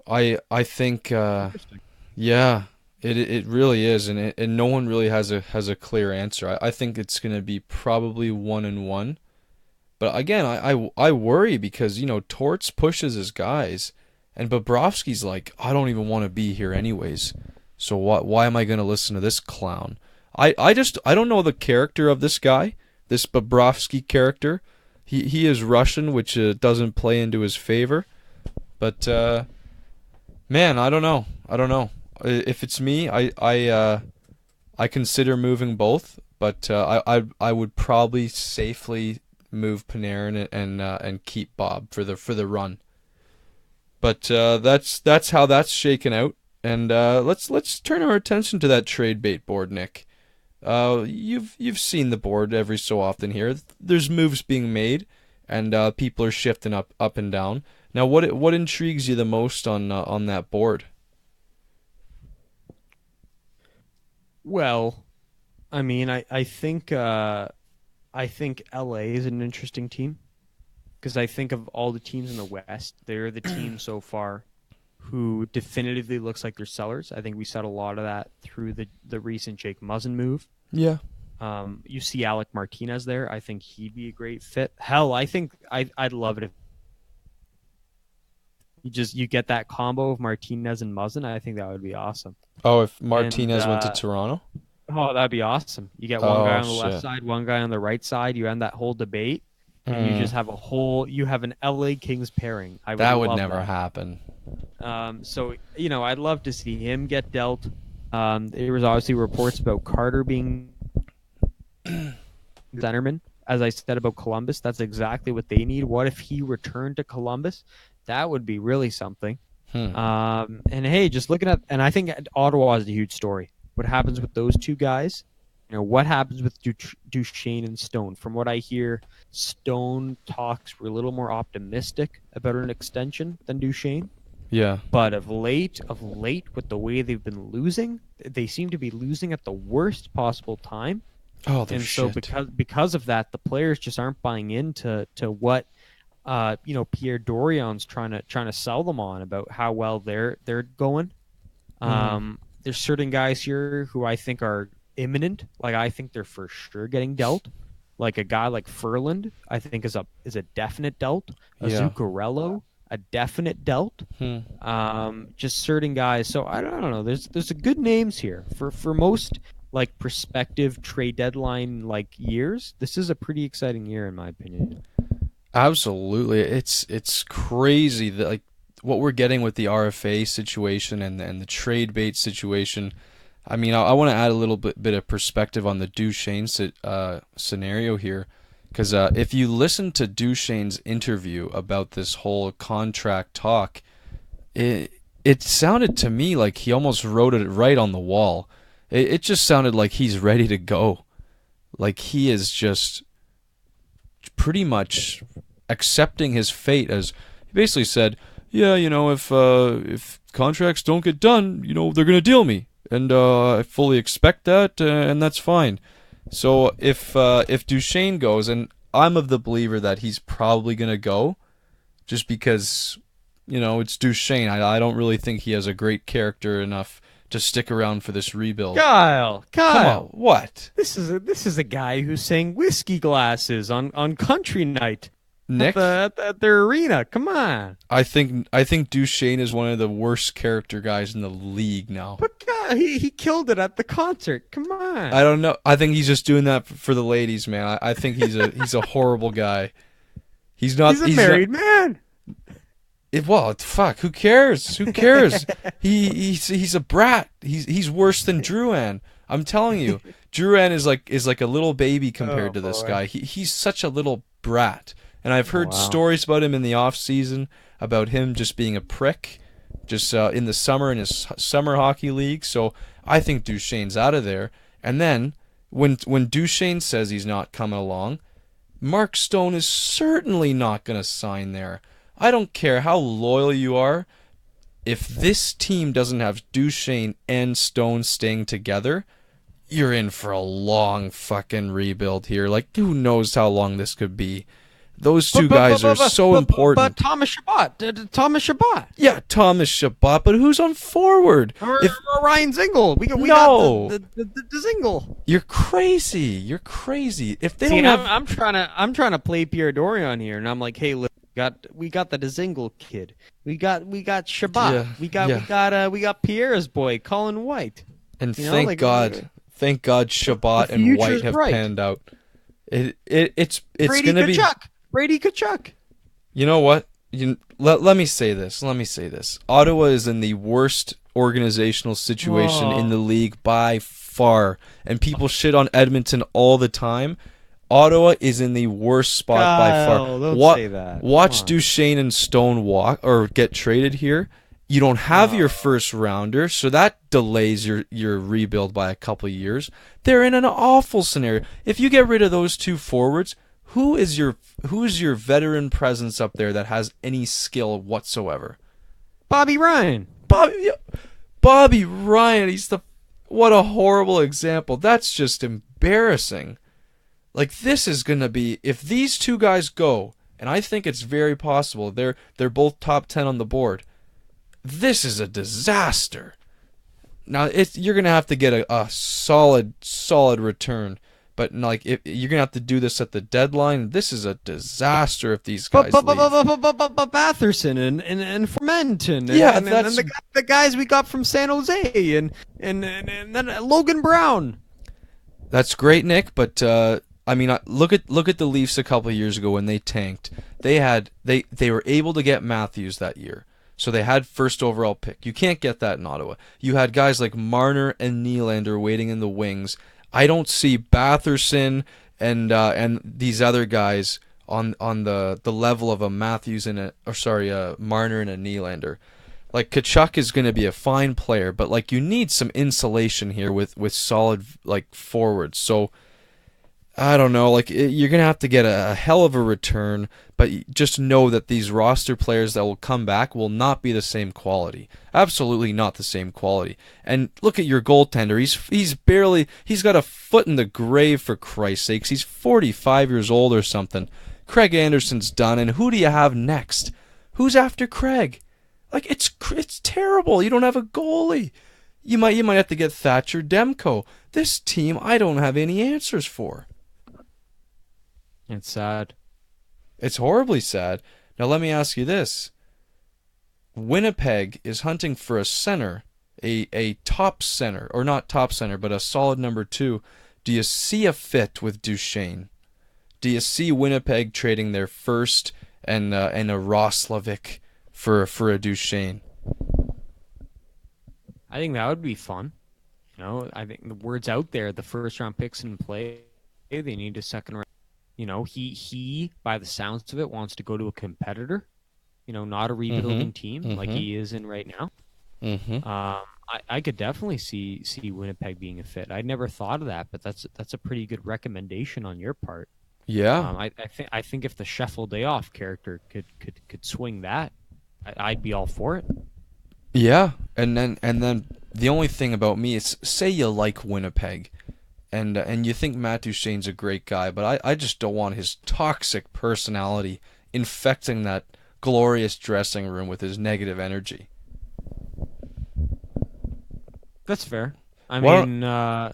I think, yeah, it really is, and no one really has a clear answer. I think it's going to be probably 1-1, but again, I worry because Torts pushes his guys, and Bobrovsky's like, I don't even want to be here anyways. So why am I going to listen to this clown? I don't know the character of this guy, this Bobrovsky character. He is Russian, which doesn't play into his favor. But man, I don't know. If it's me, I consider moving both, but I would probably safely move Panarin and keep Bob for the run. But that's how that's shaken out. And let's turn our attention to that trade bait board, Nick. You've seen the board every so often here. There's moves being made, and people are shifting up and down. Now, what intrigues you the most on that board? Well, I mean, I think LA is an interesting team because I think of all the teams in the West, they're the team so far who definitively looks like they're sellers. I think we said a lot of that through the recent Jake Muzzin move. Yeah. You see Alec Martinez there. I think he'd be a great fit. Hell, I think I'd love it if you get that combo of Martinez and Muzzin. I think that would be awesome. Oh, if Martinez went to Toronto? Oh, that'd be awesome. You get one guy on the left side, one guy on the right side. You end that whole debate, and you just have an LA Kings pairing. That would never happen. So I'd love to see him get dealt. There was obviously reports about Carter being centerman. As I said about Columbus, that's exactly what they need. What if he returned to Columbus? That would be really something. And hey, just looking at, and I think Ottawa is a huge story. What happens with those two guys? What happens with Duchesne and Stone? From what I hear, Stone talks were a little more optimistic about an extension than Duchesne. Yeah. But of late, with the way they've been losing, they seem to be losing at the worst possible time. Oh, they're shit. So because of that, the players just aren't buying into what Pierre Dorian's trying to sell them on about how well they're going. There's certain guys here who I think are imminent. Like I think they're for sure getting dealt. Like a guy like Furland, I think is a definite dealt. Zuccarello, a definite dealt. Just certain guys. So I don't know. There's a good names here for most like prospective trade deadline like years. This is a pretty exciting year in my opinion. Absolutely, it's crazy that like what we're getting with the RFA situation and the trade bait situation. I mean, I want to add a little bit of perspective on the Duchesne scenario here, because if you listen to Duchesne's interview about this whole contract talk, it sounded to me like he almost wrote it right on the wall. It just sounded like he's ready to go. Like he is just pretty much accepting his fate, as he basically said, yeah, if contracts don't get done, they're going to deal me. And I fully expect that, and that's fine. So if Duchesne goes, and I'm of the believer that he's probably going to go, just because, it's Duchesne. I don't really think he has a great character enough to stick around for this rebuild. Kyle, Come on, what? This is a guy who's saying whiskey glasses on country night. Nick, at their arena. Come on. I think Duchesne is one of the worst character guys in the league now. But God, he killed it at the concert. Come on. I don't know. I think he's just doing that for the ladies, man. I think he's a horrible guy. He's not. He's a married man. Well, fuck. Who cares? Who cares? He's a brat. He's worse than Drouin. I'm telling you, Drouin is like a little baby compared to this guy. He's such a little brat. And I've heard stories about him in the off season, about him just being a prick, just in the summer in his summer hockey league. So I think Duchesne's out of there. And then when Duchesne says he's not coming along, Mark Stone is certainly not going to sign there. I don't care how loyal you are. If this team doesn't have Duchesne and Stone staying together, you're in for a long fucking rebuild here. Like, who knows how long this could be. Those two guys are so important. But Thomas Chabot. Yeah, Thomas Chabot, but who's on forward? Or Ryan Zingle. We got the Zingle. You're crazy. If they don't have, I'm trying to play Pierre Dorion here, and I'm like, hey, look, we got the Zingle kid. We got Chabot. Yeah, we got Pierre's boy, Colin White. And thank God Chabot and White have panned out. It's going to be Brady Tkachuk. You know what? Let me say this. Ottawa is in the worst organizational situation in the league by far, and people shit on Edmonton all the time. Ottawa is in the worst spot by far. Don't say that. Watch Duchesne and Stone walk or get traded here. You don't have your first rounder, so that delays your rebuild by a couple of years. They're in an awful scenario. If you get rid of those two forwards, who is your veteran presence up there that has any skill whatsoever? Bobby Ryan. Bobby Ryan. What a horrible example. That's just embarrassing. Like, this is gonna be, if these two guys go, and I think it's very possible, they're both top 10 on the board. This is a disaster. Now you're gonna have to get a solid return, but like if you're gonna have to do this at the deadline. This is a disaster if these guys leave. Batherson and Fermenton, and the guys we got from San Jose, and then Logan Brown. That's great, Nick, but I mean, look at the Leafs a couple of years ago when they tanked. They were able to get Matthews that year. So they had first overall pick. You can't get that in Ottawa. You had guys like Marner and Nylander waiting in the wings. I don't see Batherson and these other guys on the level of a Matthews and a Marner and a Nylander. Like, Tkachuk is going to be a fine player, but like, you need some insulation here with solid like forwards. So I don't know, like, you're going to have to get a hell of a return, but just know that these roster players that will come back will not be the same quality. Absolutely not the same quality. And look at your goaltender. He's got a foot in the grave, for Christ's sakes. He's 45 years old or something. Craig Anderson's done, and who do you have next? Who's after Craig? Like, it's terrible. You don't have a goalie. You might have to get Thatcher Demko. This team, I don't have any answers for. It's sad. It's horribly sad. Now let me ask you this. Winnipeg is hunting for a center, a top center, or not top center, but a solid number 2. Do you see a fit with Duchesne? Do you see Winnipeg trading their first and a Roslovic for a Duchesne? I think that would be fun. I think the word's out there. The first round picks in play. They need a second round. He by the sounds of it wants to go to a competitor. not a rebuilding team like he is in right now. I could definitely see Winnipeg being a fit. I'd never thought of that, but that's a pretty good recommendation on your part. Yeah. I think if the Scheffel Day Off character could swing that, I'd be all for it. Yeah, and then the only thing about me is, say you like Winnipeg, and you think Matt Duchene's a great guy, but I just don't want his toxic personality infecting that glorious dressing room with his negative energy. That's fair. Yeah.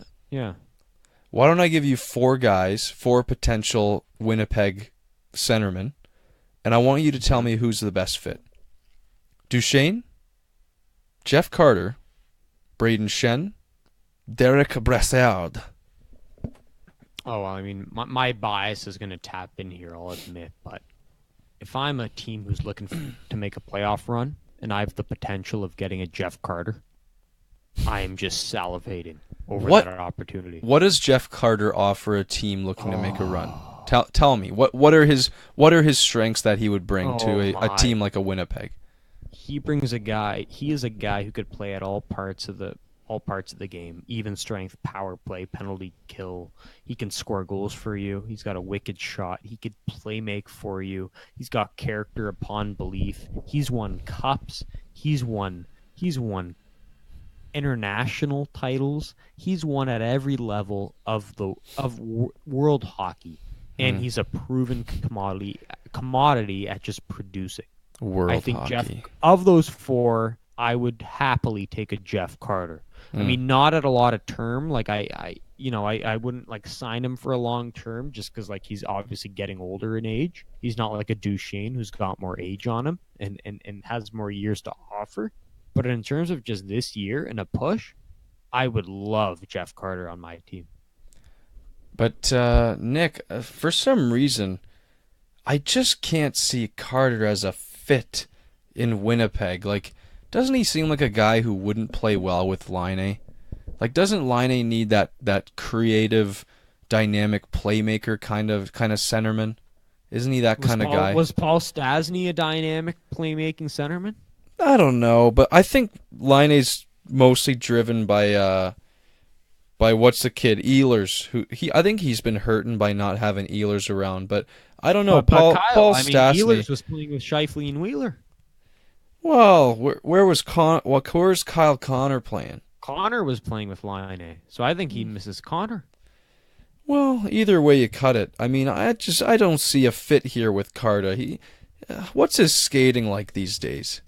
Why don't I give you 4 guys, 4 potential Winnipeg centermen, and I want you to tell me who's the best fit. Duchene, Jeff Carter, Braden Shen, Derek Brassard. Oh, I mean, my bias is going to tap in here, I'll admit, but if I'm a team who's looking to make a playoff run and I have the potential of getting a Jeff Carter, I am just salivating over that opportunity. What does Jeff Carter offer a team looking to make a run? Tell me, what are his strengths that he would bring to a team like a Winnipeg? He is a guy who could play at all parts of the game, even strength, power play, penalty kill. He can score goals for you. He's got a wicked shot. He could play make for you. He's got character upon belief. He's won cups. He's won international titles. He's won at every level of world hockey, and he's a proven commodity at just producing. I think hockey. Jeff, of those 4, I would happily take a Jeff Carter. I mean, not at a lot of term. Like I wouldn't like sign him for a long term just because like he's obviously getting older in age. He's not like a Duchene who's got more age on him and has more years to offer. But in terms of just this year and a push, I would love Jeff Carter on my team. But Nick, for some reason, I just can't see Carter as a fit in Winnipeg. Like, doesn't he seem like a guy who wouldn't play well with Laine? Like, doesn't Laine need that creative, dynamic playmaker kind of centerman? Isn't he that kind of guy? Was Paul Stastny a dynamic playmaking centerman? I don't know, but I think Laine's mostly driven by what's the kid Ehlers, I think he's been hurting by not having Ehlers around, but I don't know. Paul Stastny. Ehlers was playing with Scheifele and Wheeler. Well, where's Kyle Connor playing? Connor was playing with Laine, so I think he misses Connor. Well, either way you cut it. I mean, I don't see a fit here with Carter. What's his skating like these days?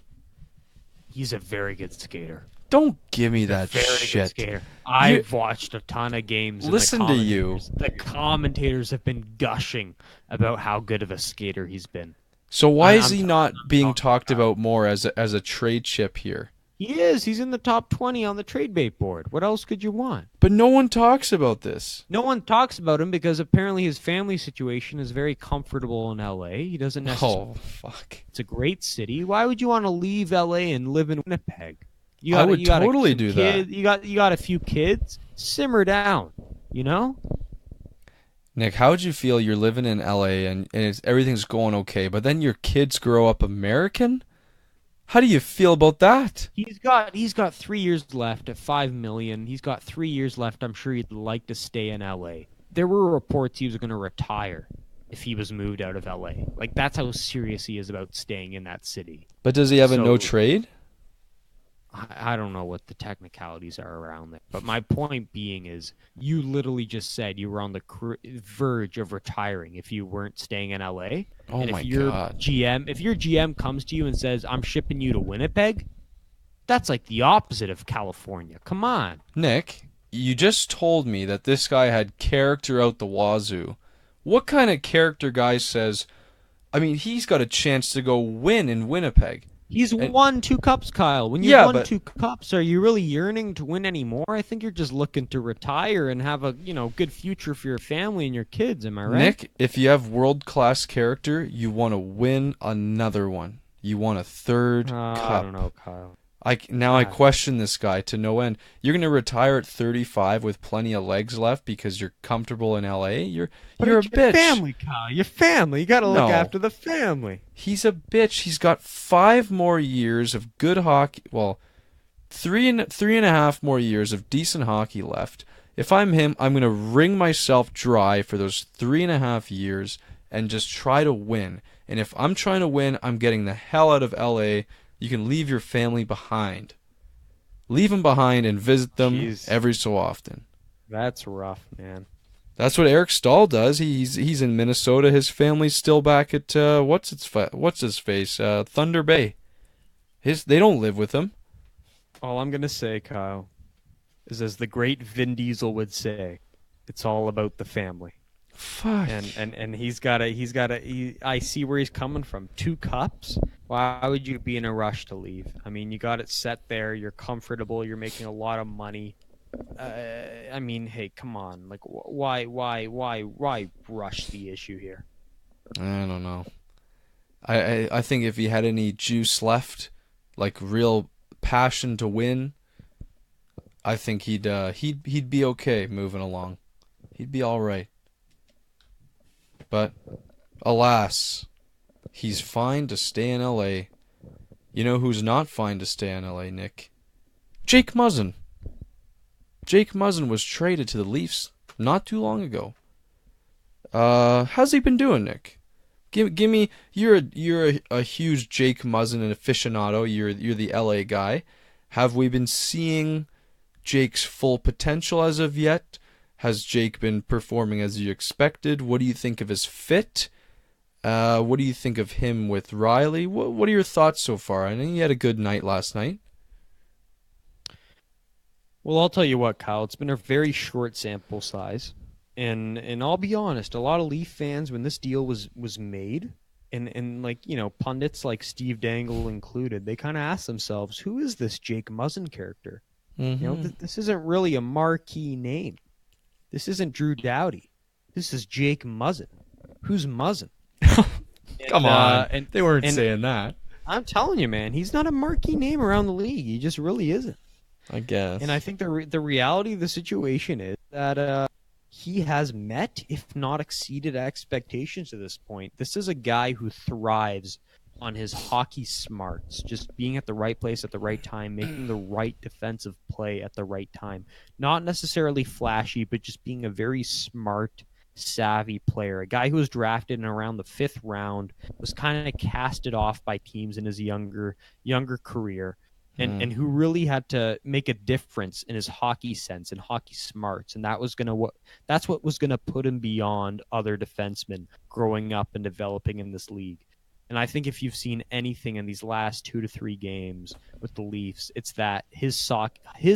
He's a very good skater. Don't give me that very shit. Good skater. I've watched a ton of games. Listen to you. The commentators have been gushing about how good of a skater he's been. So why is he not being talked about more as a trade chip here? He is. He's in the top 20 on the trade bait board. What else could you want? But no one talks about this. No one talks about him because apparently his family situation is very comfortable in L.A. He doesn't necessarily... Oh, fuck. It's a great city. Why would you want to leave L.A. and live in Winnipeg? I would totally do that. You got a few kids. Simmer down, you know? Nick, how would you feel you're living in L.A. and everything's going okay, but then your kids grow up American? How do you feel about that? He's got 3 years left at $5 million. He's got 3 years left. I'm sure he'd like to stay in L.A. There were reports he was going to retire if he was moved out of L.A. Like, that's how serious he is about staying in that city. But does he have a no trade? I don't know what the technicalities are around there. But my point being is you literally just said you were on the verge of retiring if you weren't staying in LA. Oh, and my if your God. if your GM comes to you and says, I'm shipping you to Winnipeg, that's like the opposite of California. Come on. Nick, you just told me that this guy had character out the wazoo. What kind of character guy says, I mean, he's got a chance to go win in Winnipeg? He's won 2 cups, Kyle. When you've won 2 cups, are you really yearning to win any more? I think you're just looking to retire and have a good future for your family and your kids. Am I right? Nick, if you have world-class character, you want to win another one. You want a third cup. I don't know, Kyle. I question this guy to no end. You're going to retire at 35 with plenty of legs left because you're comfortable in LA? You're a bitch. Family, Kyle. Your family. You got to look No. after the family. He's a bitch. He's got 5 more years of good hockey. Well, three and a half more years of decent hockey left. If I'm him, I'm going to wring myself dry for those 3.5 years and just try to win. And if I'm trying to win, I'm getting the hell out of LA. You can leave your family behind. Leave them behind and visit them every so often. That's rough, man. That's what Eric Stahl does. He's in Minnesota. His family's still back at what's his face? Thunder Bay. They don't live with him. All I'm gonna say, Kyle, is as the great Vin Diesel would say, it's all about the family. Fuck. And I see where he's coming from. 2 cups? Why would you be in a rush to leave? I mean, you got it set there. You're comfortable. You're making a lot of money. I mean, hey, come on. Like, why rush the issue here? I don't know. I think if he had any juice left, like real passion to win, I think he'd be okay moving along. He'd be all right. But alas, he's fine to stay in LA. You know who's not fine to stay in LA, Nick? Jake Muzzin. Jake Muzzin was traded to the Leafs not too long ago. How's he been doing, Nick? Give me. You're a huge Jake Muzzin aficionado. You're the LA guy. Have we been seeing Jake's full potential as of yet? Has Jake been performing as you expected? What do you think of his fit? What do you think of him with Riley? What are your thoughts so far? I know he had a good night last night. Well, I'll tell you what, Kyle. It's been a very short sample size, and I'll be honest. A lot of Leaf fans, when this deal was made, and like pundits like Steve Dangle included, they kind of asked themselves, "Who is this Jake Muzzin character?" Mm-hmm. This isn't really a marquee name. This isn't Drew Doughty. This is Jake Muzzin. Who's Muzzin? Come on. They weren't saying that. I'm telling you, man, he's not a marquee name around the league. He just really isn't. I guess. And I think the reality of the situation is that he has met, if not exceeded, expectations to this point. This is a guy who thrives on his hockey smarts, just being at the right place at the right time, making the right defensive play at the right time. Not necessarily flashy, but just being a very smart, savvy player. A guy who was drafted in around the 5th round, was kind of casted off by teams in his younger career, and who really had to make a difference in his hockey sense and hockey smarts. And that's what was gonna put him beyond other defensemen growing up and developing in this league. And I think if you've seen anything in these last 2 to 3 games with the Leafs, it's that his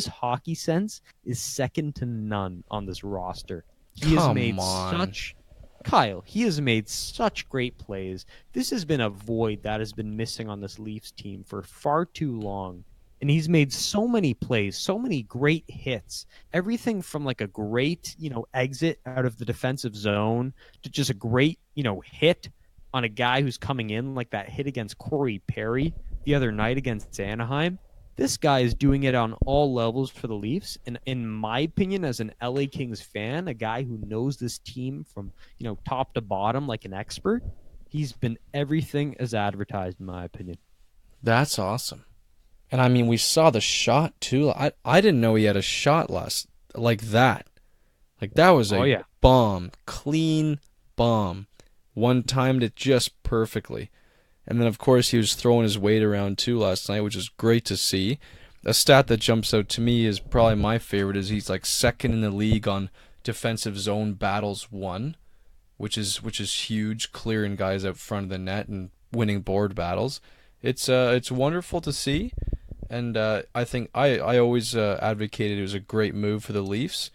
hockey sense is second to none on this roster. He has made such great plays. This has been a void that has been missing on this Leafs team for far too long. And he's made so many plays, so many great hits. Everything from like a great, exit out of the defensive zone to just a great, hit on a guy who's coming in, like that hit against Corey Perry the other night against Anaheim. This guy is doing it on all levels for the Leafs. And in my opinion, as an LA Kings fan, a guy who knows this team from, top to bottom like an expert, he's been everything as advertised, in my opinion. That's awesome. And I mean, we saw the shot too. I didn't know he had a shot like that. Like that was a bomb, clean bomb. One timed it just perfectly. And then, of course, he was throwing his weight around, too, last night, which is great to see. A stat that jumps out to me is probably my favorite, is he's like second in the league on defensive zone battles won, which is huge, clearing guys out front of the net and winning board battles. It's wonderful to see, and I think I always advocated it was a great move for the Leafs.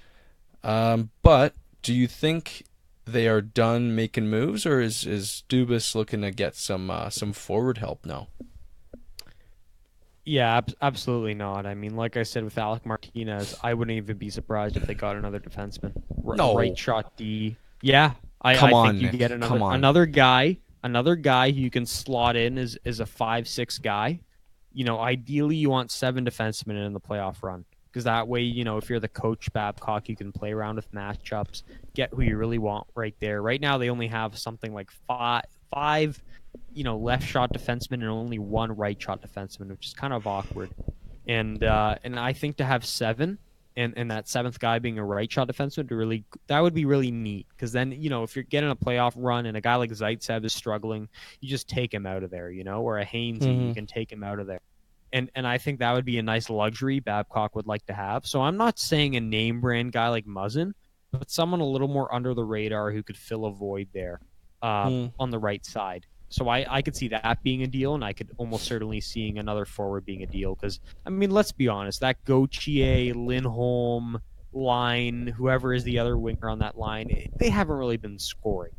But do you think they are done making moves, or is Dubas looking to get some forward help now? Yeah, absolutely not. I mean, like I said with Alec Martinez, I wouldn't even be surprised if they got another defenseman. No. Right shot D. Yeah, I think you get another guy who you can slot in as a 5'6" guy ideally you want 7 defensemen in the playoff run. Because that way, if you're the coach, Babcock, you can play around with matchups, get who you really want right there. Right now, they only have something like five left shot defensemen and only 1 right shot defenseman, which is kind of awkward. And I think to have 7 and that 7th guy being a right shot defenseman that would be really neat. Because then, if you're getting a playoff run and a guy like Zaitsev is struggling, you just take him out of there, or a Hainsey, you can take him out of there. And I think that would be a nice luxury Babcock would like to have. So I'm not saying a name brand guy like Muzzin, but someone a little more under the radar who could fill a void there on the right side. So I could see that being a deal, and I could almost certainly seeing another forward being a deal. Because, let's be honest, that Gauthier, Lindholm line, whoever is the other winger on that line, they haven't really been scoring.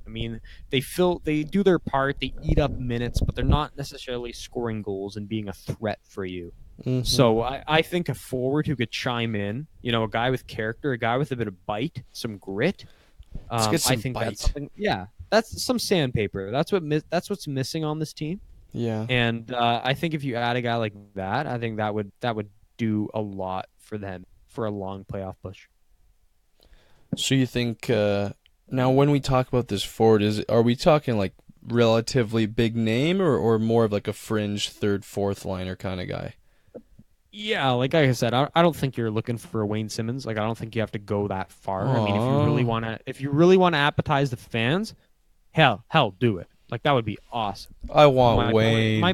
They do their part, they eat up minutes, but they're not necessarily scoring goals and being a threat for you. So I think a forward who could chime in, a guy with character, a guy with a bit of bite, some grit. Let's get some I think bite. that's something. Yeah, that's some sandpaper. That's what's missing on this team. Yeah. And I think if you add a guy like that, I think that would do a lot for them for a long playoff push. So you think now when we talk about this forward, are we talking like relatively big name or more of like a fringe third, fourth liner kind of guy? Yeah, like I said, I don't think you're looking for a Wayne Simmons. Like I don't think you have to go that far. If you really want to appetize the fans, hell, do it. Like that would be awesome. I want Wayne. My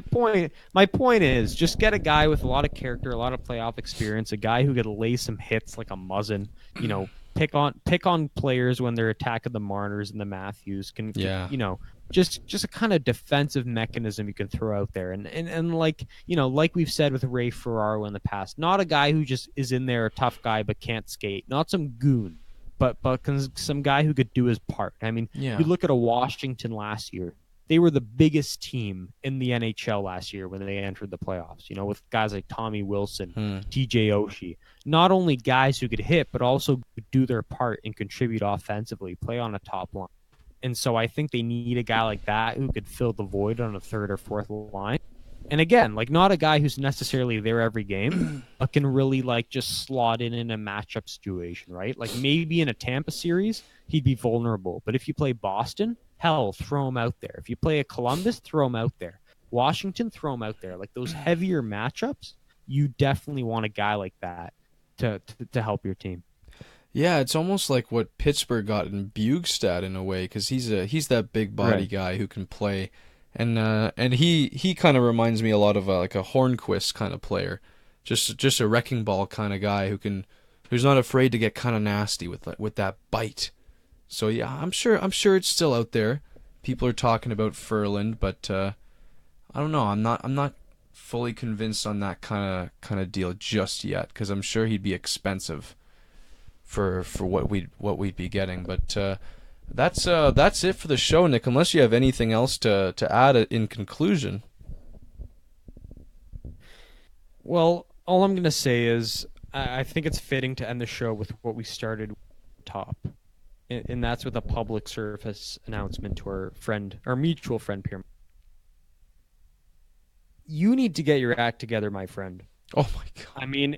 point is just get a guy with a lot of character, a lot of playoff experience, a guy who could lay some hits like a Muzzin. Pick on players when they're attacking the Marners and the Matthews. Just a kind of defensive mechanism you can throw out there, and like we've said with Ray Ferraro in the past, not a guy who just is in there a tough guy but can't skate, not some goon, but some guy who could do his part. You look at a Washington last year. They were the biggest team in the NHL last year when they entered the playoffs, with guys like Tommy Wilson, TJ Oshie. Not only guys who could hit, but also could do their part and contribute offensively, play on a top line. And so I think they need a guy like that who could fill the void on a third or fourth line. And again, like not a guy who's necessarily there every game, but can really like just slot in a matchup situation, right? Like maybe in a Tampa series, he'd be vulnerable. But if you play Boston, hell, throw him out there. If you play a Columbus, throw him out there. Washington, throw him out there. Like those heavier matchups, you definitely want a guy like that to help your team. Yeah, it's almost like what Pittsburgh got in Bugstad in a way, because he's that big body guy who can play, and he kind of reminds me a lot of like a Hornquist kind of player, just a wrecking ball kind of guy who's not afraid to get kind of nasty with that bite. So yeah, I'm sure it's still out there. People are talking about Furland, but I don't know. I'm not fully convinced on that kind of deal just yet, because I'm sure he'd be expensive for what we'd be getting. But that's it for the show, Nick. Unless you have anything else to add in conclusion. Well, all I'm gonna say is I think it's fitting to end the show with what we started top, and that's with a public service announcement to our mutual friend Pierre. You need to get your act together, my friend. Oh my God.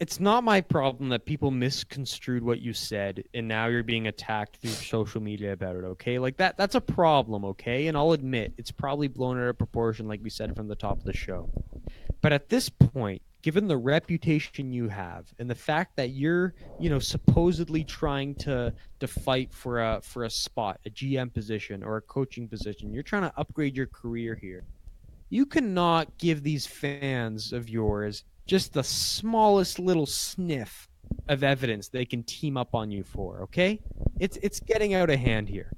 It's not my problem that people misconstrued what you said and now you're being attacked through social media about it, okay? Like that's a problem, okay? And I'll admit it's probably blown out of proportion like we said from the top of the show. But at this point, given the reputation you have and the fact that you're, supposedly trying to fight for a spot, a GM position or a coaching position, you're trying to upgrade your career here. You cannot give these fans of yours just the smallest little sniff of evidence they can team up on you for, okay? It's getting out of hand here.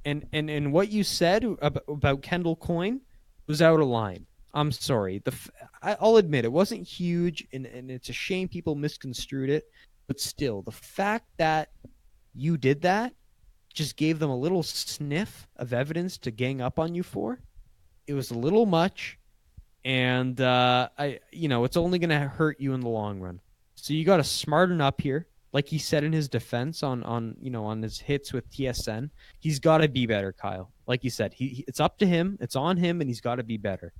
And what you said about Kendall Coyne was out of line. I'm sorry. I'll admit it wasn't huge, and it's a shame people misconstrued it. But still, the fact that you did that just gave them a little sniff of evidence to gang up on you for. It was a little much, and it's only going to hurt you in the long run. So you got to smarten up here, like he said in his defense on his hits with TSN. He's got to be better, Kyle. Like you said, it's up to him, it's on him, and he's got to be better.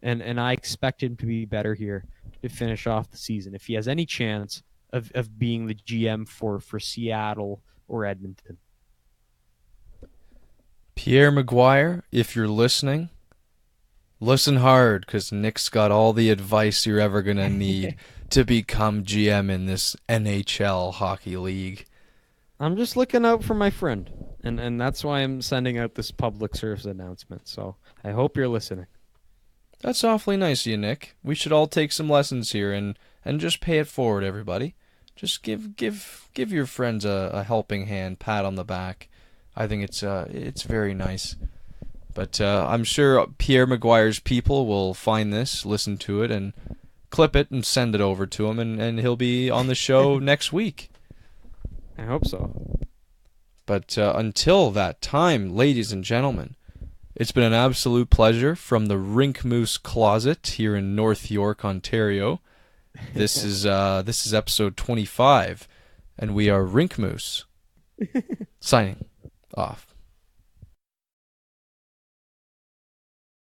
and I expect him to be better here to finish off the season if he has any chance of being the GM for Seattle or Edmonton. Pierre Mcguire, if you're listening, listen hard, because Nick's got all the advice you're ever going to need to become GM in this NHL hockey league. I'm just looking out for my friend, and that's why I'm sending out this public service announcement. So I hope you're listening. That's awfully nice of you, Nick. We should all take some lessons here and just pay it forward, everybody. Just give your friends a helping hand, pat on the back. I think it's very nice. But I'm sure Pierre Mcguire's people will find this, listen to it, and clip it and send it over to him, and he'll be on the show next week. I hope so. But until that time, ladies and gentlemen, it's been an absolute pleasure from the Rink Moose closet here in North York, Ontario. This is episode 25, and we are Rink Moose signing off.